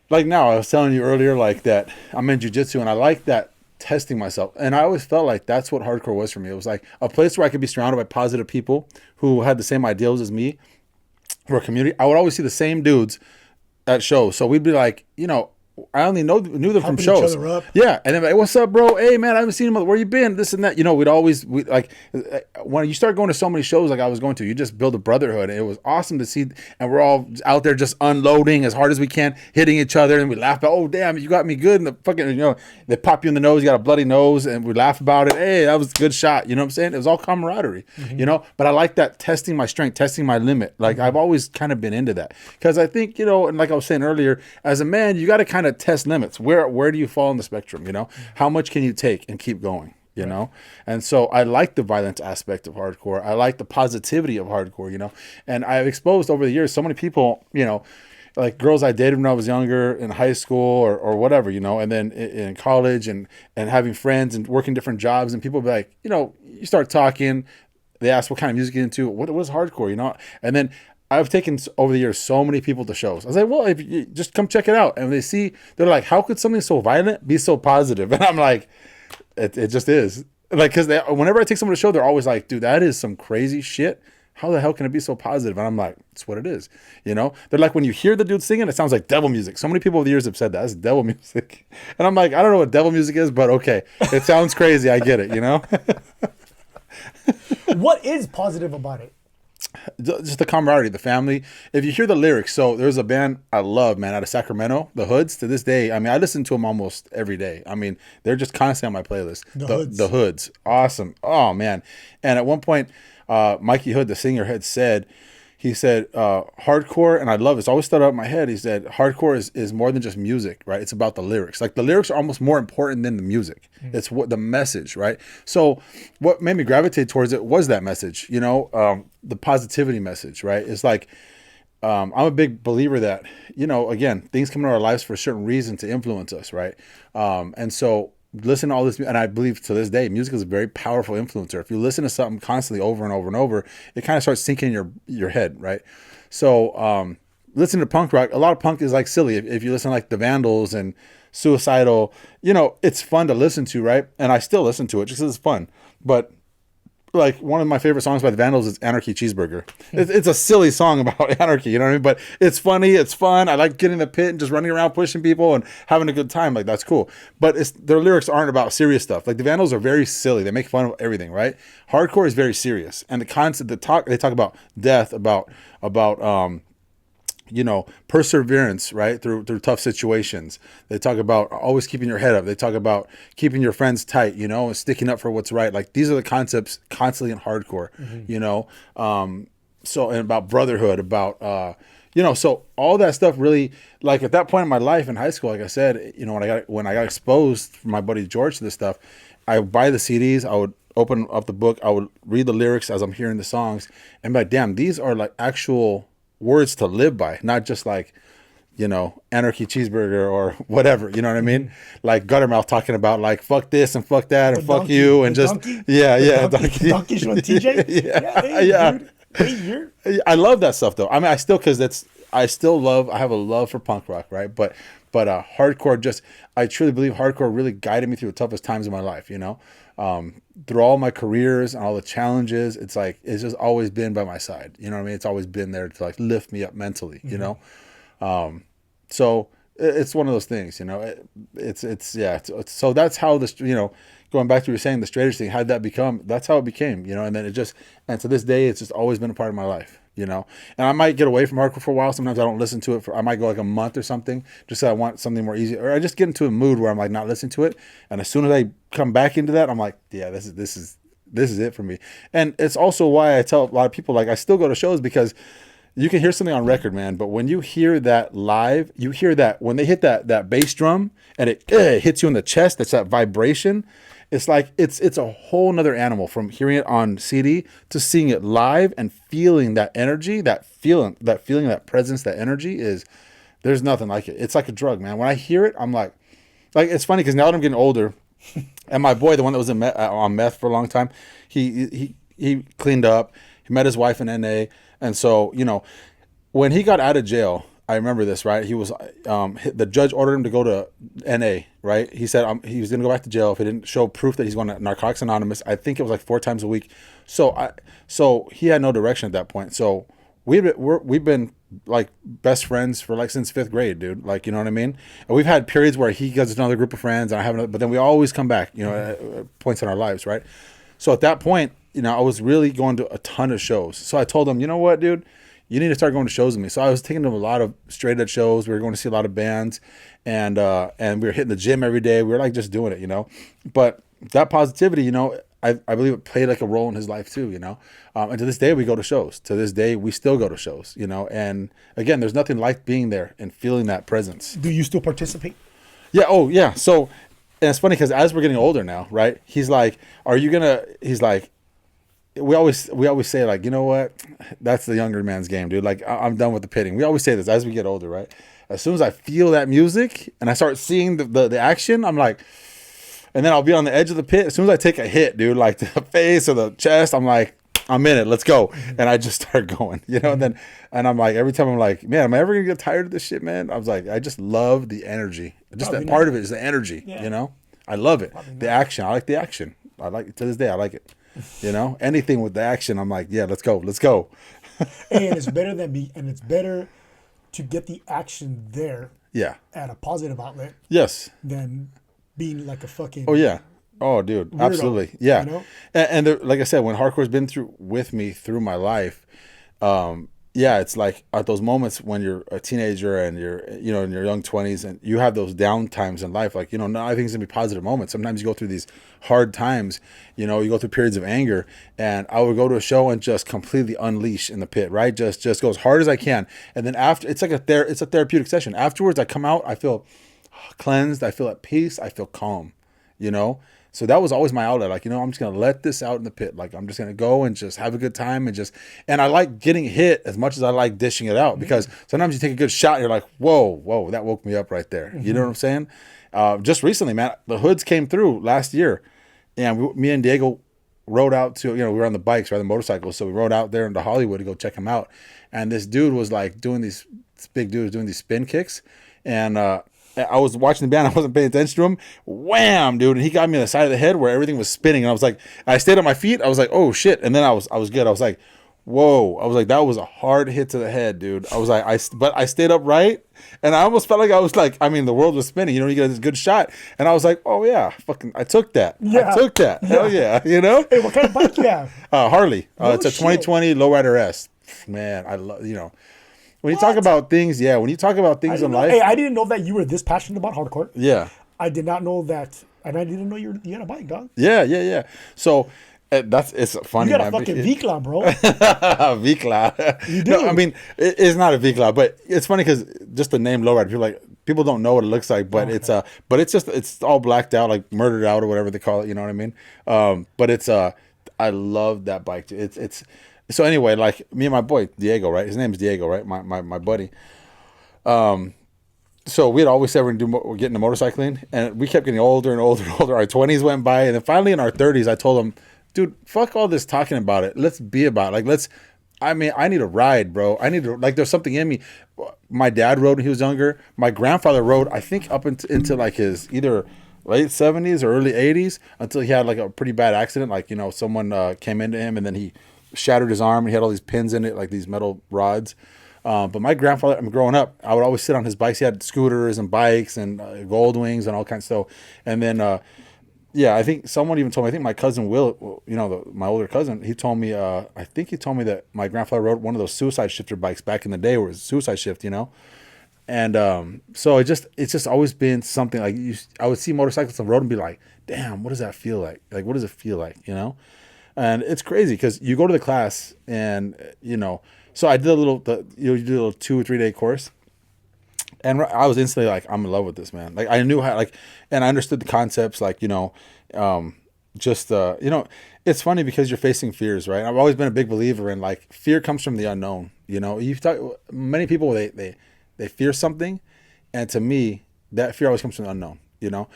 like now, I was telling you earlier, like that I'm in jiu-jitsu and I like that testing myself. And I always felt like that's what hardcore was for me. It was like a place where I could be surrounded by positive people who had the same ideals as me for a community. I would always see the same dudes at shows. So we'd be like, I only knew them from shows. Each other up. Yeah, and then like, what's up, bro? Hey, man, I haven't seen him. Where you been? This and that. We like when you start going to so many shows like I was going to, you just build a brotherhood. And it was awesome to see, and we're all out there just unloading as hard as we can, hitting each other, and we laugh about, oh damn, you got me good, and the fucking they pop you in the nose, you got a bloody nose, and we laugh about it. Hey, that was a good shot. You know what I'm saying? It was all camaraderie. Mm-hmm. But I like that testing my strength, testing my limit. Like I've always kind of been into that because I think and like I was saying earlier, as a man, you got to kind of test limits. Where do you fall on the spectrum? How much can you take and keep going? And so I like the violence aspect of hardcore. I like the positivity of hardcore. And I've exposed over the years so many people. Like girls I dated when I was younger in high school or whatever. And then in college and having friends and working different jobs, and people be like, you start talking. They ask what kind of music you into. What is hardcore? And then I've taken over the years so many people to shows. I was like, well, if you just come check it out. And they're like, how could something so violent be so positive? And I'm like, it just is. Like, because whenever I take someone to show, they're always like, dude, that is some crazy shit. How the hell can it be so positive? And I'm like, it's what it is. They're like, when you hear the dude singing, it sounds like devil music. So many people over the years have said that. It's devil music. And I'm like, I don't know what devil music is, but okay. It sounds crazy. I get it, What is positive about it? Just the camaraderie, the family. If you hear the lyrics, so there's a band I love, man, out of Sacramento, the Hoods. To this day, I mean, I listen to them almost every day. I mean, they're just constantly on my playlist. The Hoods, awesome. Oh man! And at one point, Mikey Hood, the singer, had said, hardcore, and I love it. It's always stuck out in my head. He said, hardcore is more than just music, right? It's about the lyrics. Like the lyrics are almost more important than the music. It's what the message, right? So what made me gravitate towards it was that message, the positivity message, right? It's like, I'm a big believer that, again, things come into our lives for a certain reason to influence us, right? And so listen to all this, and I believe to this day, music is a very powerful influencer. If you listen to something constantly over and over and over, it kind of starts sinking in your head, right? So listen to punk rock. A lot of punk is like silly. If you listen to like the Vandals and Suicidal, it's fun to listen to, right? And I still listen to it just because it's fun. But like one of my favorite songs by the Vandals is Anarchy Cheeseburger. It's a silly song about anarchy, you know what I mean? But it's funny, it's fun. I like getting in the pit and just running around pushing people and having a good time. Like, that's cool. But their lyrics aren't about serious stuff. Like, the Vandals are very silly. They make fun of everything, right? Hardcore is very serious. And the concept, they talk about death, about you know, perseverance, right? Through tough situations. They talk about always keeping your head up. They talk about keeping your friends tight, you know, and sticking up for what's right. Like, these are the concepts constantly in hardcore, you know? So, and about brotherhood, about, you know, so all that stuff really, like, at that point in my life in high school, like I said, you know, when I got exposed from my buddy George to this stuff, I would buy the CDs, I would open up the book, I would read the lyrics as I'm hearing the songs, and be like, damn, these are like actual words to live by, not just like, you know, Anarchy Cheeseburger or whatever, you know what I mean? Like Guttermouth talking about like fuck this and fuck that and fuck you and just donkey? Donkey showing TJ. Dude. Hey, I love that stuff though. I mean, I have a love for punk rock, right? But hardcore, I truly believe hardcore really guided me through the toughest times of my life, you know? Through all my careers and all the challenges, it's like, it's just always been by my side. You know what I mean? It's always been there to like lift me up mentally, you know? So it's one of those things, you know, so that's how this, you know, going back to what you were saying, the straight edge thing, how did that become? That's how it became, you know? And then and to this day, it's just always been a part of my life, you know? And I might get away from hardcore for a while. Sometimes I don't listen to it I might go like a month or something, just so I want something more easy, or I just get into a mood where I'm like not listening to it. And as soon as I come back into that, I'm like, yeah, this is it for me. And it's also why I tell a lot of people, like, I still go to shows, because you can hear something on record, man, but when you hear that live, you hear that when they hit that bass drum and it hits you in the chest, that's that vibration. It's like it's a whole nother animal from hearing it on CD to seeing it live and feeling that energy, that feeling, that presence, that energy there's nothing like it. It's like a drug, man. When I hear it, I'm like it's funny because now that I'm getting older, and my boy, the one that was on meth for a long time, he cleaned up. He met his wife in NA. And so, you know, when he got out of jail, I remember this, right? He was, the judge ordered him to go to NA, right? He said he was going to go back to jail if he didn't show proof that he's going to Narcotics Anonymous. I think it was like 4 times a week. So he had no direction at that point. So we've been like best friends for like since 5th grade, dude. Like, you know what I mean? And we've had periods where he gets another group of friends and I have another, but then we always come back, you know, at points in our lives, right? So at that point, you know, I was really going to a ton of shows. So I told him, you know what, dude, you need to start going to shows with me. So I was taking him to a lot of straight edge shows. We were going to see a lot of bands, and we were hitting the gym every day. We were like just doing it, you know. But that positivity, you know, I believe it played like a role in his life too, you know. And to this day, we go to shows. To this day, we still go to shows, you know. And again, there's nothing like being there and feeling that presence. Do you still participate? Yeah. Oh, yeah. So, and it's funny because as we're getting older now, right? He's like, he's like, we always say, like, you know what, that's the younger man's game, dude. Like, I'm done with the pitting. We always say this as we get older, right? As soon as I feel that music and I start seeing the action, I'm like, and then I'll be on the edge of the pit. As soon as I take a hit, dude, like the face or the chest, I'm like, I'm in it, let's go. And I just start going, you know. And I'm like, every time I'm like, man, am I ever gonna get tired of this shit, man? I was like, I just love the energy. Just that part of it is the energy, you know. I love it. The action. I like the action. I like it to this day. I like it. You know, anything with the action, I'm like, yeah, let's go. And it's better to get the action there. Yeah. At a positive outlet. Yes. Than being like a fucking. Oh yeah. Oh, dude, weirdo, absolutely. Yeah. You know? And there, like I said, when hardcore's been with me through my life, yeah, it's like at those moments when you're a teenager and you're, you know, in your young 20s and you have those down times in life, like, you know, not everything's gonna be positive moments. Sometimes you go through these hard times, you know, you go through periods of anger, and I would go to a show and just completely unleash in the pit, right? Just go as hard as I can. And then after, it's like it's a therapeutic session. Afterwards, I come out, I feel cleansed, I feel at peace, I feel calm, you know? So that was always my outlet. Like, you know, I'm just going to let this out in the pit. Like, I'm just going to go and just have a good time and I like getting hit as much as I like dishing it out, because sometimes you take a good shot and you're like, whoa, that woke me up right there. You know what I'm saying? Just recently, man, the Hoods came through last year, and me and Diego rode out to, you know, we were on the bikes, right, the motorcycles. So we rode out there into Hollywood to go check him out. And this dude was like this big dude was doing these spin kicks. And I was watching the band. I wasn't paying attention to him. Wham, dude! And he got me on the side of the head where everything was spinning. And I was like, I stayed on my feet. I was like, oh shit! And then I was good. I was like, whoa! I was like, that was a hard hit to the head, dude. I was like, but I stayed upright, and I almost felt like I was like, I mean, the world was spinning. You know, you get this good shot, and I was like, oh yeah, fucking, I took that. Yeah. I took that. Yeah. Hell yeah, you know. Hey, what kind of bike you have? Harley. It's a shit. 2020 Lowrider S. Man, I love, you know. When you talk about things, when you talk about things in life. Hey, I didn't know that you were this passionate about hardcore. Yeah. I did not know that, and I didn't know you had a bike, dog. Yeah. So it's funny. You got a fucking V-Cloud, bro. V-Cloud. You do. No, I mean, it's not a V-Cloud, but it's funny because just the name Lowrider, people don't know what it looks like, but it's it's all blacked out, like murdered out or whatever they call it. You know what I mean? But it's I love that bike. It's so anyway, like me and my boy Diego, right? His name's Diego, right? My buddy. So we had always said we're getting into motorcycling, and we kept getting older and older and older. Our 20s went by, and then finally in our 30s, I told him, dude, fuck all this talking about it. Let's be about it. Like, I need a ride, bro. There's something in me. My dad rode when he was younger. My grandfather rode, I think, up into like his either late 70s or early 80s until he had like a pretty bad accident. Like, you know, someone came into him and then he shattered his arm and he had all these pins in it, like these metal rods. But my grandfather, growing up, I would always sit on his bikes. He had scooters and bikes and gold wings and all kinds of stuff. And then, I think someone even told me, I think my cousin Will, you know, my older cousin, he told me, I think he told me that my grandfather rode one of those suicide shifter bikes back in the day where it was suicide shift, you know? And so it's just always been something like I would see motorcycles on the road and be like, damn, what does that feel like? Like, what does it feel like, you know? And it's crazy because you go to the class and, you know, so I did you do a little 2 or 3 day course. And I was instantly like, I'm in love with this, man. Like I knew how, and I understood the concepts, like, you know, you know, it's funny because you're facing fears, right? I've always been a big believer in like fear comes from the unknown. You know, many people, they fear something. And to me, that fear always comes from the unknown, you know?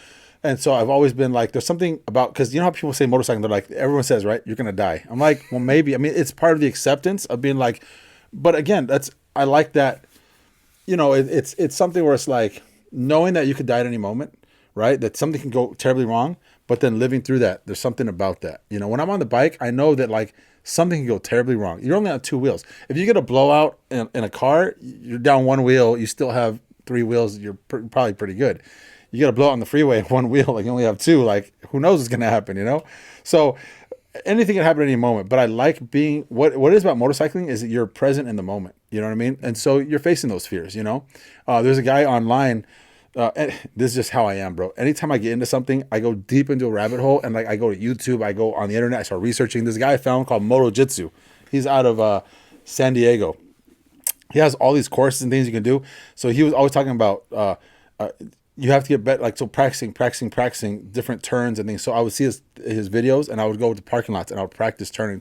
And so I've always been like, there's something about, because you know how people say motorcycling, they're like, everyone says, right, you're going to die. I'm like, well, maybe. I mean, it's part of the acceptance of being like, but again, I like that, you know, it's something where it's like knowing that you could die at any moment, right? That something can go terribly wrong, but then living through that, there's something about that. You know, when I'm on the bike, I know that like something can go terribly wrong. You're only on 2 wheels. If you get a blowout in a car, you're down 1 wheel, you still have 3 wheels, you're probably pretty good. You get a blowout on the freeway, 1 wheel, like you only have 2, like who knows what's going to happen, you know? So anything can happen at any moment, but I like being, what it is about motorcycling is that you're present in the moment, you know what I mean? And so you're facing those fears, you know? There's a guy online, and this is just how I am, bro. Anytime I get into something, I go deep into a rabbit hole, and like I go to YouTube, I go on the internet, I start researching. This guy I found called Jitsu. He's out of San Diego. He has all these courses and things you can do. So he was always talking about, you have to get better, like, so practicing different turns and things. So I would see his videos, and I would go to parking lots and I would practice turning.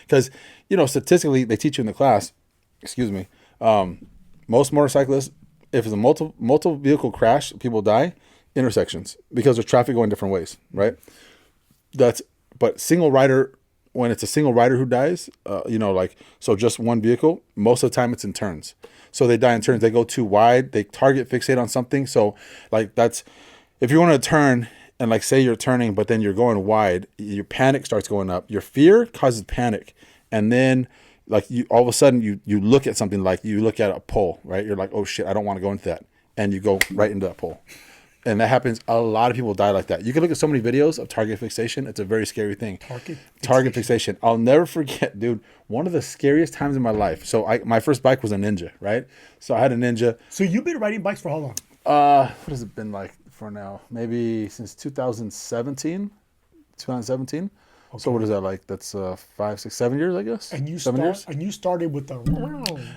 Because, you know, statistically, they teach you in the class, most motorcyclists, if it's a multiple vehicle crash, people die, intersections, because there's traffic going different ways, right? But single rider, when it's a single rider who dies, you know, like, so just one vehicle, most of the time it's in turns. So they die in turns. They go too wide. They target fixate on something. So like if you want to turn and like say you're turning, but then you're going wide, your panic starts going up. Your fear causes panic. And then like all of a sudden you look at something, like you look at a pole, right? You're like, oh shit, I don't want to go into that. And you go right into that pole. And that happens. A lot of people die like that. You can look at so many videos of target fixation. It's a very scary thing. Target fixation. I'll never forget, dude, one of the scariest times in my life. So my first bike was a Ninja, right? So I had a Ninja. So you've been riding bikes for how long? What has it been like for now? Maybe since 2017. Okay. So what is that like? That's 5, 6, 7 years, I guess. And you 7 years. And you started with the.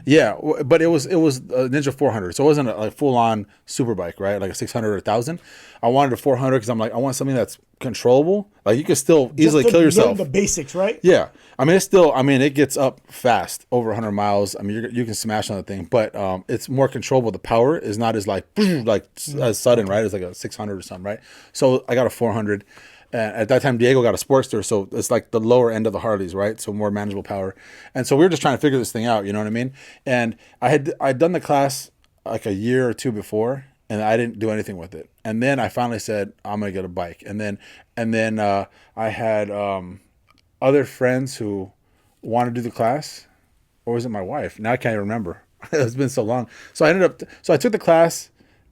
Yeah, but it was a Ninja 400, so it wasn't a full on super bike, right? Like a 600 or 1,000. I wanted a 400 because I'm like, I want something that's controllable. Like you can still easily kill yourself. Learn the basics, right? Yeah, I mean it gets up fast, over 100 miles. I mean you can smash on the thing, but it's more controllable. The power is not as like as sudden, right? It's like a 600 or something, right? So I got a 400. At that time, Diego got a Sportster, so it's like the lower end of the Harleys, right? So more manageable power. And so we were just trying to figure this thing out, you know what I mean? And I'd done the class like a year or two before, and I didn't do anything with it. And then I finally said, I'm gonna get a bike. And then I had other friends who wanted to do the class, or was it my wife? Now I can't even remember. It's been so long. So I took the class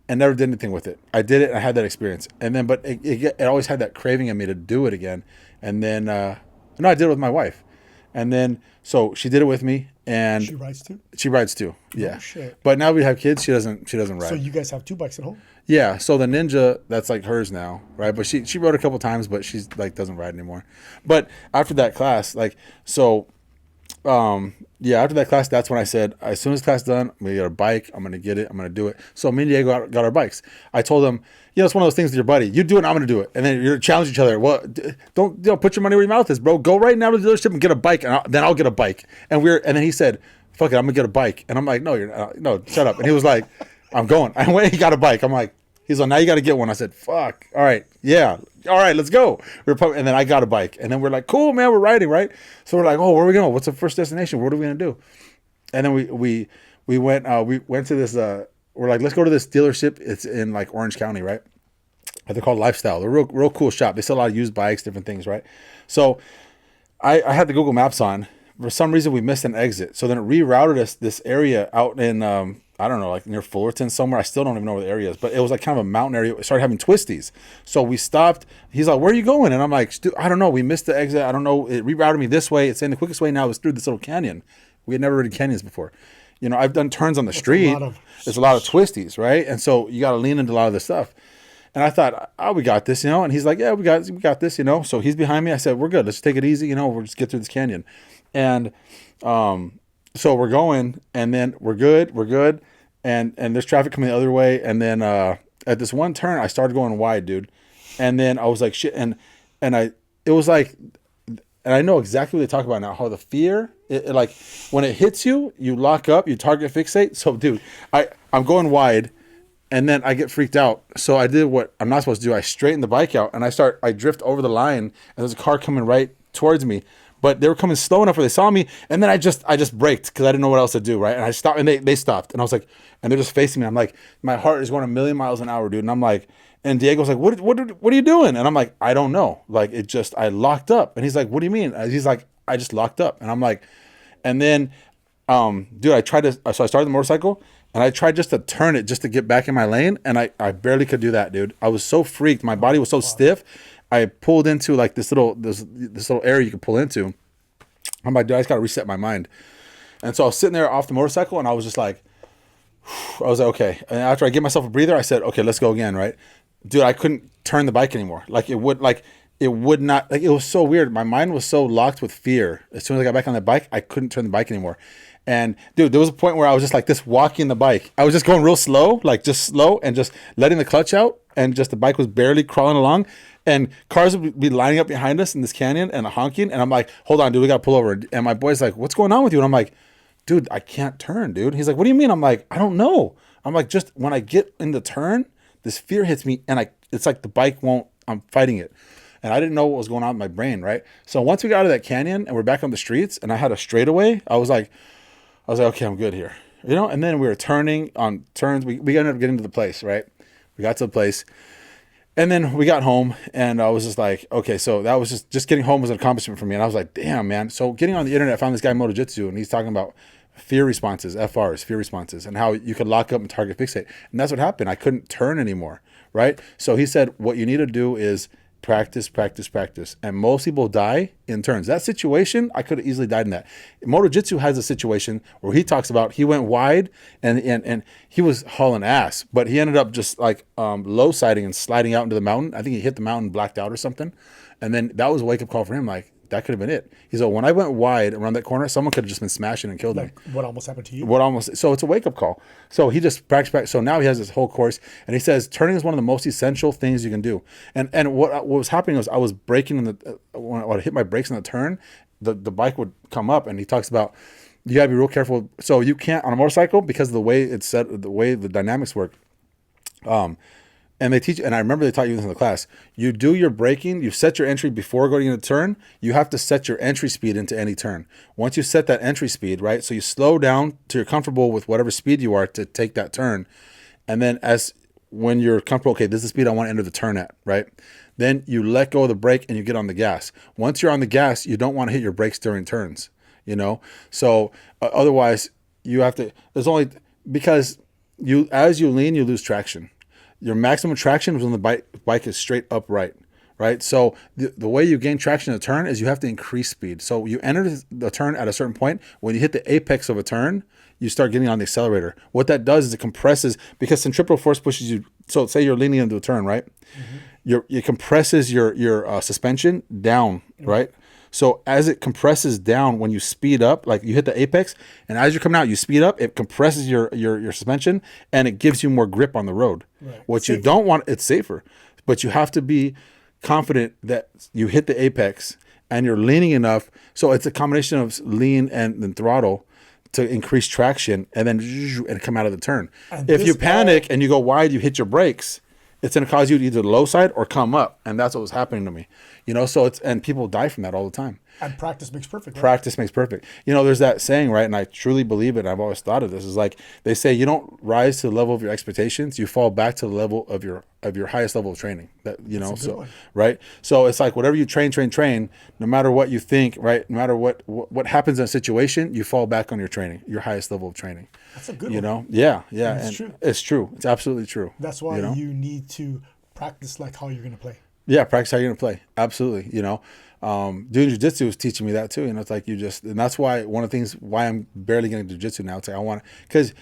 and never did anything with it. I did it and I had that experience. And then, but it always had that craving in me to do it again. And then, no, I did it with my wife. And then, so she did it with me, and She rides too? she rides too. Yeah. Oh, shit. But now we have kids. She doesn't ride. So you guys have 2 bikes at home? Yeah, so the Ninja, that's like hers now, right? But she rode a couple times, but she's like doesn't ride anymore. But after that class, like, so yeah, after that class, that's when I said, as soon as class done, I'm gonna get a bike. I'm gonna get it. I'm gonna do it. So me and Diego got our bikes. I told him, it's one of those things with your buddy. You do it, I'm gonna do it, and then you're challenge each other. Well, don't put your money where your mouth is, bro. Go right now to the dealership and get a bike, and then I'll get a bike. And then he said, fuck it, I'm gonna get a bike. And I'm like, no, you're not. No, shut up. And he was like, I'm going. I went. He got a bike. I'm like, he's like, now you got to get one. I said, fuck. All right. Yeah. All right, let's go. And then I got a bike. And then we're like, cool, man, we're riding, right? So we're like, oh, where are we going? What's the first destination? What are we going to do? And then we went to this, we're like, let's go to this dealership. It's in like Orange County, right? They're called Lifestyle. They're a real cool shop. They sell a lot of used bikes, different things, right? So I had the Google Maps on. For some reason, we missed an exit. So then it rerouted us this area out in, I don't know, like near Fullerton somewhere. I still don't even know where the area is, but it was like kind of a mountain area. It started having twisties. So we stopped. He's like, where are you going? And I'm like, I don't know. We missed the exit. I don't know. It rerouted me this way. It's saying the quickest way now is through this little canyon. We had never ridden canyons before. I've done turns on the street. There's a lot of twisties, right? And so you got to lean into a lot of this stuff. And I thought, oh, we got this, And he's like, yeah, we got this, So he's behind me. I said, we're good. Let's take it easy. We'll just get through this canyon. And so we're going, and then we're good. And there's traffic coming the other way. And then at this one turn, I started going wide, dude. And then I was like, shit. And it was like, and I know exactly what they talk about now, how the fear, it like when it hits you, you lock up, you target fixate. So dude, I'm going wide, and then I get freaked out. So I did what I'm not supposed to do. I straighten the bike out, and I drift over the line, and there's a car coming right towards me. But they were coming slow enough where they saw me, and then I just braked because I didn't know what else to do, right? And I stopped, and they stopped, and I was like, and they're just facing me. I'm like, my heart is going 1,000,000 miles an hour, dude. And I'm like, and Diego's like, what are you doing? And I'm like, I don't know. Like, I locked up. And he's like, what do you mean? He's like, I just locked up. And I'm like, and then, dude, I started the motorcycle, and I tried just to turn it just to get back in my lane, and I barely could do that, dude. I was so freaked. My body was so stiff. I pulled into like this little area you can pull into. I'm like, dude, I just got to reset my mind. And so I was sitting there off the motorcycle, and I was just like, I was like, okay. And after I gave myself a breather, I said, okay, let's go again, right? Dude, I couldn't turn the bike anymore. It would not, it was so weird. My mind was so locked with fear. As soon as I got back on the bike, I couldn't turn the bike anymore. And dude, there was a point where I was just like this walking the bike. I was just going real slow, like just slow, and just letting the clutch out, and just the bike was barely crawling along. And cars would be lining up behind us in this canyon and honking. And I'm like, hold on, dude, we got to pull over. And my boy's like, what's going on with you? And I'm like, dude, I can't turn, dude. He's like, what do you mean? I'm like, I don't know. I'm like, just when I get in the turn, this fear hits me, and it's like the bike won't, I'm fighting it. And I didn't know what was going on in my brain, right? So once we got out of that canyon and we're back on the streets and I had a straightaway, I was like, okay, I'm good here. And then we were turning on turns. We ended up getting to the place, right? We got to the place. And then we got home, and I was just like, okay, so that was just getting home was an accomplishment for me. And I was like, damn, man. So getting on the internet, I found this guy, Moto Jitsu, and he's talking about fear responses, FRs, fear responses, and how you could lock up and target fixate. And that's what happened. I couldn't turn anymore, right? So he said, what you need to do is practice. And most people die in turns. That situation, I could have easily died in that. Moto Jitsu has a situation where he talks about he went wide and he was hauling ass, but he ended up just like low siding and sliding out into the mountain. I think he hit the mountain, blacked out or something. And then that was a wake up call for him. Like, that could have been it. He's like, when I went wide around that corner, someone could have just been smashing and killed him. Like what almost happened to you? So it's a wake up call. So he just practiced. So now he has this whole course, and he says turning is one of the most essential things you can do. And what was happening was I was braking when I hit my brakes in the turn, the bike would come up, and he talks about you gotta be real careful. So you can't on a motorcycle because of the way it's set, the way the dynamics work. And they teach, and I remember they taught you this in the class. You do your braking, you set your entry before going into turn. You have to set your entry speed into any turn. Once you set that entry speed, right? So you slow down till you're comfortable with whatever speed you are to take that turn. And then as when you're comfortable, okay, this is the speed I want to enter the turn at, right? Then you let go of the brake and you get on the gas. Once you're on the gas, you don't want to hit your brakes during turns, you know? So otherwise you have to, there's only, because as you lean, you lose traction. Your maximum traction is when the bike is straight upright, right? So the way you gain traction in a turn is you have to increase speed. So you enter the turn at a certain point. When you hit the apex of a turn, you start getting on the accelerator. What that does is it compresses, because centripetal force pushes you. So say you're leaning into a turn, right? It compresses your suspension down, right? So as it compresses down, when you speed up, like you hit the apex, and as you're coming out, you speed up, it compresses your suspension, and it gives you more grip on the road. Right. What you don't want, it's safer, but you have to be confident that you hit the apex and you're leaning enough. So it's a combination of lean and throttle to increase traction, and then and come out of the turn. And if you panic and you go wide, you hit your brakes, it's going to cause you to either low side or come up. And that's what was happening to me, you know? So and people die from that all the time. And practice makes perfect. Right? Practice makes perfect. You know, there's that saying, right? And I truly believe it. I've always thought of this, is like, they say you don't rise to the level of your expectations. You fall back to the level of your highest level of training, that, you know, so, right. So it's like, whatever you train, no matter what you think, right? No matter what happens in a situation, you fall back on your training, your highest level of training. That's a good you one. know? Yeah. And it's true. It's true. It's absolutely true. That's why you know? you need to practice like how you're going to play. Yeah, practice how you're going to play. Absolutely. You know, doing jiu-jitsu was teaching me that too. You know, it's like and that's why one of the things why I'm barely getting to jiu-jitsu now. It's like because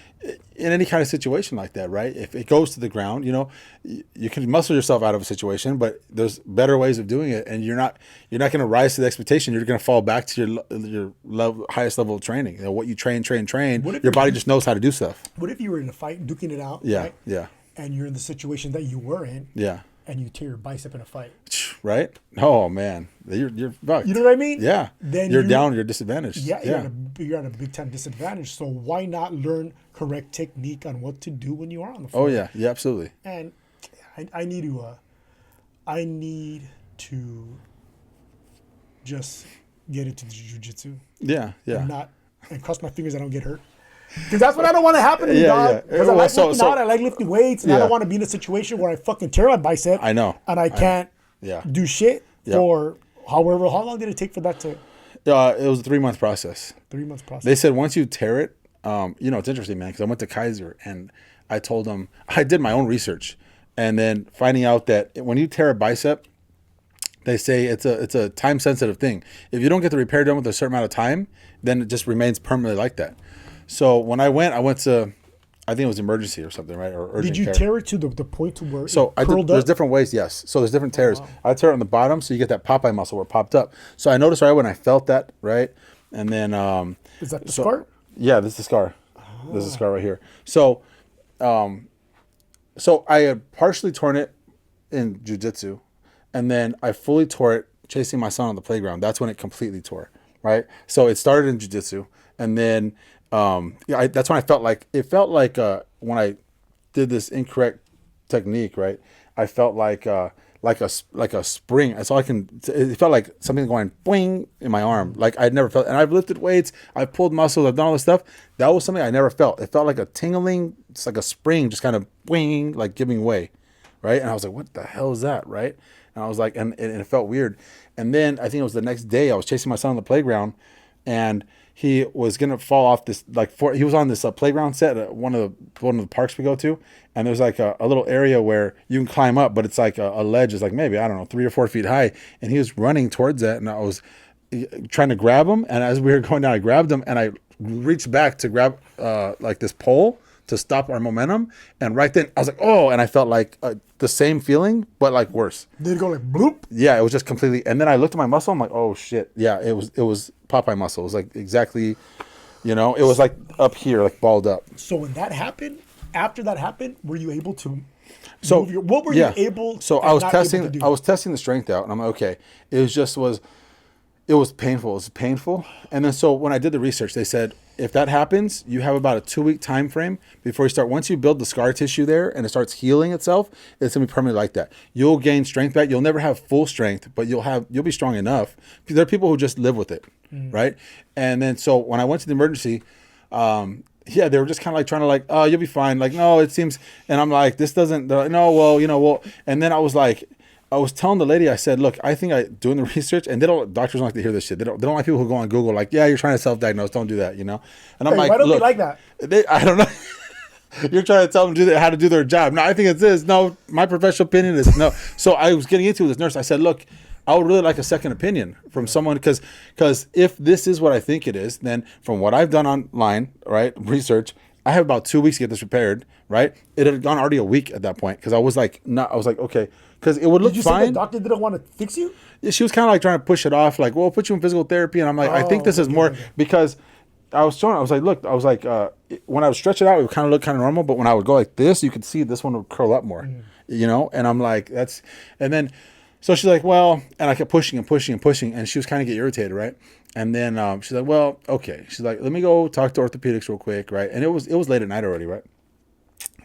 in any kind of situation like that, right? If it goes to the ground, you know, you can muscle yourself out of a situation, but there's better ways of doing it, and you're not going to rise to the expectation. You're going to fall back to your highest level of training. You know, what you train, your body just knows how to do stuff. What if you were in a fight, duking it out? Yeah, right? yeah. And you're in the situation that you were in. Yeah. And you tear your bicep in a fight. Right? Oh man, you're fucked. You know what I mean? Yeah. Then you're down. You're disadvantaged. Yeah. You're at a big time disadvantage. So why not learn correct technique on what to do when you are on the floor? Oh yeah, absolutely. And I need to just get into jiu-jitsu. Yeah. And cross my fingers I don't get hurt. Because that's what I don't want to happen to me, dog. Because I like working out, I like lifting weights, and I don't want to be in a situation where I fucking tear my bicep. I know. And I can't do shit for how long did it take for that to? It was a 3-month process. 3 months process. They said once you tear it, you know, it's interesting, man, because I went to Kaiser and I told them, I did my own research, and then finding out that when you tear a bicep, they say it's a time sensitive thing. If you don't get the repair done with a certain amount of time, then it just remains permanently like that. So when I went to, I think it was emergency or something, right? Or urgent Did you care. tear it to the point to where There's different ways, yes. So there's different tears. Oh, wow. I tear it on the bottom, so you get that Popeye muscle where it popped up. So I noticed right when I felt that, right? And then... is that the scar? Yeah, this is the scar. Oh. This is the scar right here. So, so I had partially torn it in jiu-jitsu, and then I fully tore it chasing my son on the playground. That's when it completely tore, right? So it started in jiu-jitsu, and then... that's when I felt like when I did this incorrect technique, right? I felt like a spring. That's all I can. It felt like something going boing in my arm. Like I'd never felt. And I've lifted weights. I've pulled muscles. I've done all this stuff. That was something I never felt. It felt like a tingling. It's like a spring, just kind of boing, like giving way, right? And I was like, what the hell is that, right? And I was like, and it felt weird. And then I think it was the next day I was chasing my son on the playground, and he was gonna fall off this he was on this playground set at one of the parks we go to, and there's like a little area where you can climb up, but it's like a ledge is like maybe, I don't know, 3 or 4 feet high, and he was running towards that, and I was trying to grab him, and as we were going down, I grabbed him, and I reached back to grab like this pole to stop our momentum, and right then I was like, oh, and I felt like the same feeling but like worse. Did it go like bloop? Yeah, it was just completely, and then I looked at my muscle, I'm like, oh shit, yeah, it was Popeye muscle. It was like exactly, you know, it was like up here, like balled up. So when that happened, after that happened, were you able to move what were you able? So I was testing the strength out, and I'm like, okay, it was painful. It was painful. And then so when I did the research, they said if that happens, you have about a 2-week time frame before you start. Once you build the scar tissue there and it starts healing itself, it's gonna be permanently like that. You'll gain strength back. You'll never have full strength, but you'll be strong enough. There are people who just live with it, right? And then so when I went to the emergency, yeah, they were just kind of like trying to like, oh, you'll be fine. Like, no, it seems, and I'm like, this doesn't, they're like, no, well, well, and then I was like, I was telling the lady, I said, look, I think doing the research, and doctors don't like to hear this shit. They don't like people who go on Google like, yeah, you're trying to self-diagnose. Don't do that, And I'm like, why don't look, they like that? I don't know. You're trying to tell them how to do their job. No, I think it's this. No, my professional opinion is no. So I was getting into this nurse. I said, look, I would really like a second opinion from someone because if this is what I think it is, then from what I've done online, right, research, I have about 2 weeks to get this repaired, right? It had gone already a week at that point because I was like, okay, because it would look Did you fine. say the doctor didn't want to fix you? She was kind of like trying to push it off, like, well, we'll put you in physical therapy, and I'm like, I think this is more because I was showing. I was like, look, I was like, when I would stretch it out, it would kind of look kind of normal, but when I would go like this, you could see this one would curl up more, And I'm like, and then. So she's like, well, and I kept pushing and pushing and pushing, and she was kind of get irritated, right? And then she's like, well, okay. She's like, let me go talk to orthopedics real quick, right? And it was late at night already, right?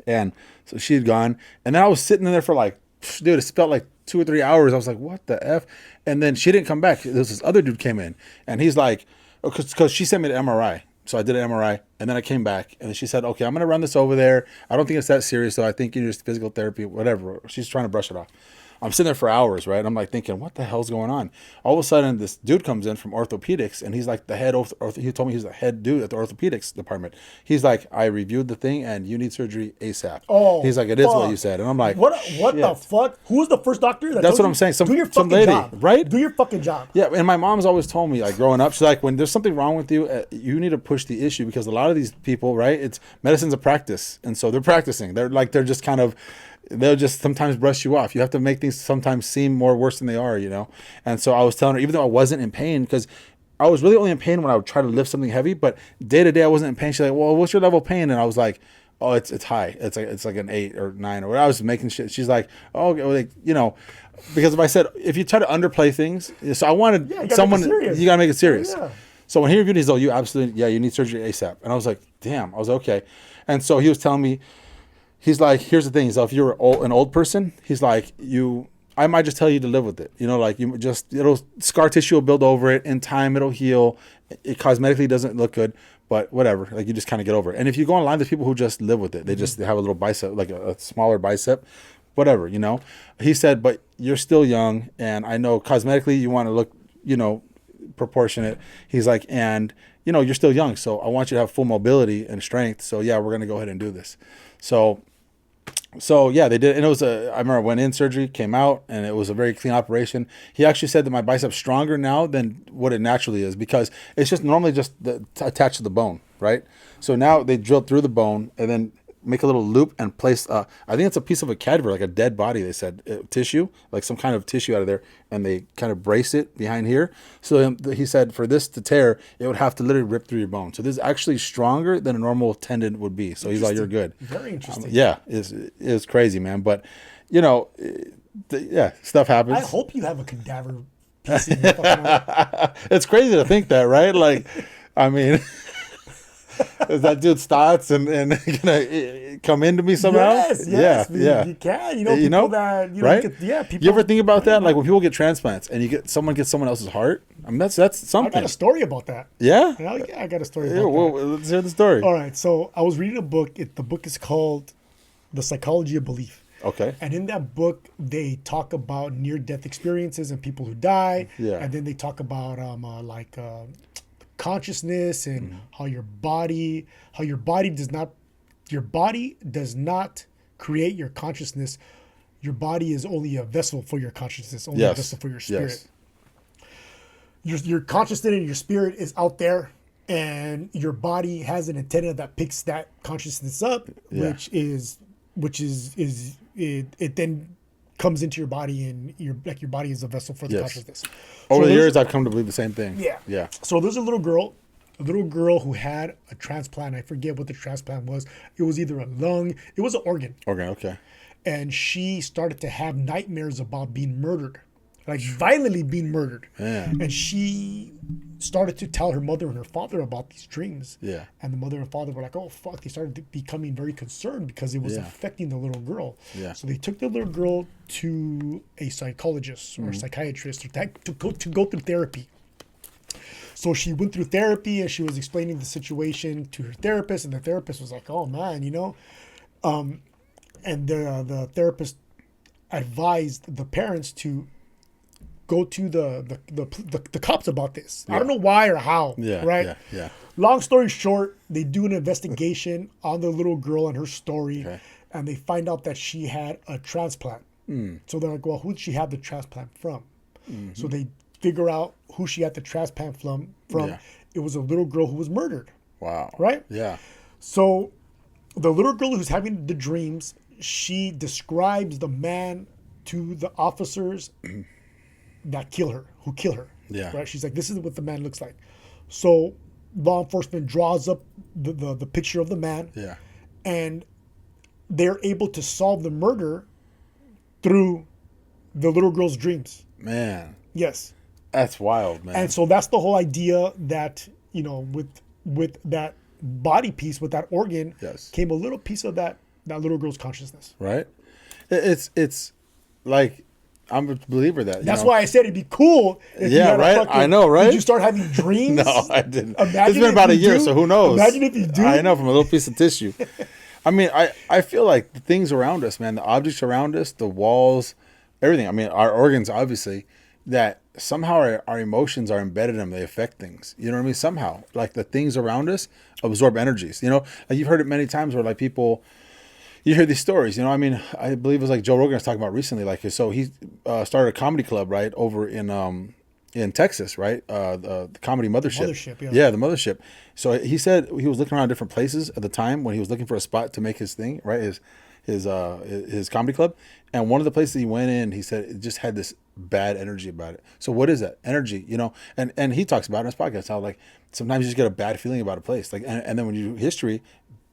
And so she had gone, and then I was sitting in there for like, dude, it felt like 2 or 3 hours. I was like, what the F? And then she didn't come back. This other dude came in, and he's like, because she sent me the MRI. So I did an MRI, and then I came back, and she said, okay, I'm going to run this over there. I don't think it's that serious, though. I think you need just physical therapy, whatever. She's trying to brush it off. I'm sitting there for hours, right? I'm like thinking, what the hell's going on? All of a sudden, this dude comes in from orthopedics, and he's like the head of, he told me he's the head dude at the orthopedics department. He's like, I reviewed the thing, and you need surgery ASAP. Oh, he's like, it is what you said. And I'm like, what the fuck? Who was the first doctor? That's what I'm saying. Do your fucking lady, job. right? Do your fucking job. Yeah, and my mom's always told me, like growing up, she's like, when there's something wrong with you, you need to push the issue because a lot of these people, right? It's medicine's a practice, and so they're practicing. They're just kind of. They'll just sometimes brush you off. You have to make things sometimes seem more worse than they are, And so I was telling her, even though I wasn't in pain, because I was really only in pain when I would try to lift something heavy, but day to day I wasn't in pain. She's like, well, what's your level of pain? And I was like, oh, it's high. It's like an 8 or 9 or whatever. I was making shit. She's like, oh, like, because if you try to underplay things, so I wanted someone, you gotta make it serious. Yeah. So when he reviewed, he's like, you absolutely, you need surgery ASAP. And I was like, damn. I was like, okay. And so he was telling me. He's like, here's the thing. So if you're an old person, he's like, I might just tell you to live with it. Like it'll scar tissue will build over it. In time, it'll heal. It cosmetically doesn't look good, but whatever. Like you just kind of get over it. And if you go online, there's people who just live with it. They just have a little bicep, like a smaller bicep, whatever, He said, but you're still young. And I know cosmetically you want to look, proportionate. He's like, and you're still young. So I want you to have full mobility and strength. So yeah, we're going to go ahead and do this. So yeah, they did. And I remember I went in surgery, came out, and it was a very clean operation. He actually said that my bicep's stronger now than what it naturally is because it's just normally just attached to the bone, right? So now they drilled through the bone and then make a little loop and place, I think it's a piece of a cadaver, like a dead body, they said, tissue, like some kind of tissue out of there, and they kind of brace it behind here. So he said for this to tear, it would have to literally rip through your bone. So this is actually stronger than a normal tendon would be. So he's like, you're good. Very interesting. Yeah, it's crazy, man. But, stuff happens. I hope you have a cadaver piece in your fucking arm. It's crazy to think that, right? Like, I mean... Is that dude's thoughts and gonna come into me somehow? Yes, yeah. You can, people that right? People. You ever think about that? Like when people get transplants and someone gets someone else's heart. I mean, that's something. I got a story about that. Yeah, I got a story about that. Well, let's hear the story. All right, so I was reading a book. The book is called "The Psychology of Belief." Okay. And in that book, they talk about near-death experiences and people who die. Yeah. And then they talk about consciousness and how your body does not create your consciousness. Your body is only a vessel for your consciousness, only a vessel for your spirit. Your consciousness and your spirit is out there, and your body has an antenna that picks that consciousness up, which is it then comes into your body, and your body is a vessel for the consciousness. Over the years, I've come to believe the same thing. Yeah. So there's a little girl who had a transplant. I forget what the transplant was. It was either a lung. It was an organ. Okay. And she started to have nightmares about being murdered, like violently being murdered. Yeah. And she started to tell her mother and her father about these dreams. Yeah. And the mother and father were like, oh, fuck. They started becoming very concerned because it was affecting the little girl. Yeah. So they took the little girl to a psychologist or a psychiatrist to go through therapy. So she went through therapy and she was explaining the situation to her therapist, and the therapist was like, "Oh man, you know," and the therapist advised the parents to go to the cops about this. I don't know why or how. Yeah. Right. Yeah. Yeah. Long story short, they do an investigation on the little girl and her story, and they find out that she had a transplant. So they're like, well, who did she have the transplant from? So they figure out who she had the transplant from. Yeah. It was a little girl who was murdered. Wow. Right? Yeah. So the little girl who's having the dreams, she describes the man to the officers that who kill her. Yeah. Right? She's like, this is what the man looks like. So law enforcement draws up the picture of the man. Yeah. And they're able to solve the murder through the little girl's dreams. Man. Yes. That's wild, man. And so that's the whole idea that, you know, with that body piece, with that organ, came a little piece of that little girl's consciousness. Right? It's like, I'm a believer that. That's why I said it'd be cool. If you had right. I know, right? Did you start having dreams? No, I didn't. Imagine it's been about a year, so who knows? Imagine if you do. I know, from a little piece of tissue. I mean, I feel like the things around us, man, the objects around us, the walls, everything. I mean, our organs, obviously, that somehow our emotions are embedded in them. They affect things. You know what I mean? Somehow, like the things around us absorb energies. You know, like you've heard it many times where like people. You hear these stories, you know. I mean, I believe it was like Joe Rogan was talking about recently. Like, so he started a comedy club, right, over in Texas, right? The comedy mothership. Yeah, the mothership. So he said he was looking around different places at the time when he was looking for a spot to make his thing, right? His comedy club, and one of the places he went in, he said it just had this bad energy about it. So what is that energy? You know, and he talks about it in his podcast how like sometimes you just get a bad feeling about a place, like, and then when you do history.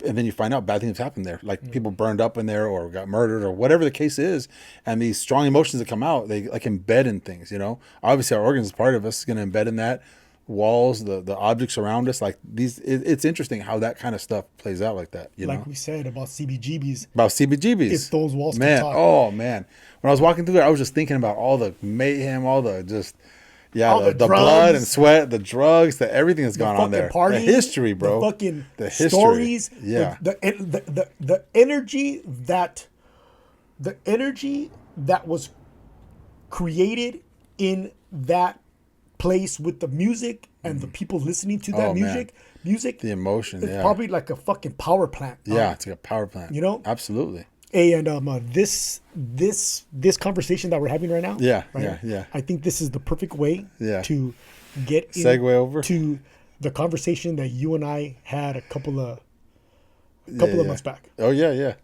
And then you find out bad things happened there, like people burned up in there or got murdered or whatever the case is. And these strong emotions that come out, they like embed in things, you know. Obviously, our organs, part of us, is going to embed in that. Walls, the objects around us, like these. It's interesting how that kind of stuff plays out like that. You know, like we said about CBGBs. If those walls man, can talk. oh man, when I was walking through there, I was just thinking about all the mayhem, all the just. Yeah, all the blood and sweat, the drugs, everything that's gone on there. Partying, the history, bro. The history. Stories. Yeah. The energy that was created in that place with the music and the people listening to that music. The emotion. It's probably like a fucking power plant. Yeah, it's like a power plant. You know? Absolutely. Hey, and this conversation that we're having right now. Yeah, right? yeah. I think this is the perfect way to get segue over to the conversation that you and I had a couple of months back. Oh yeah.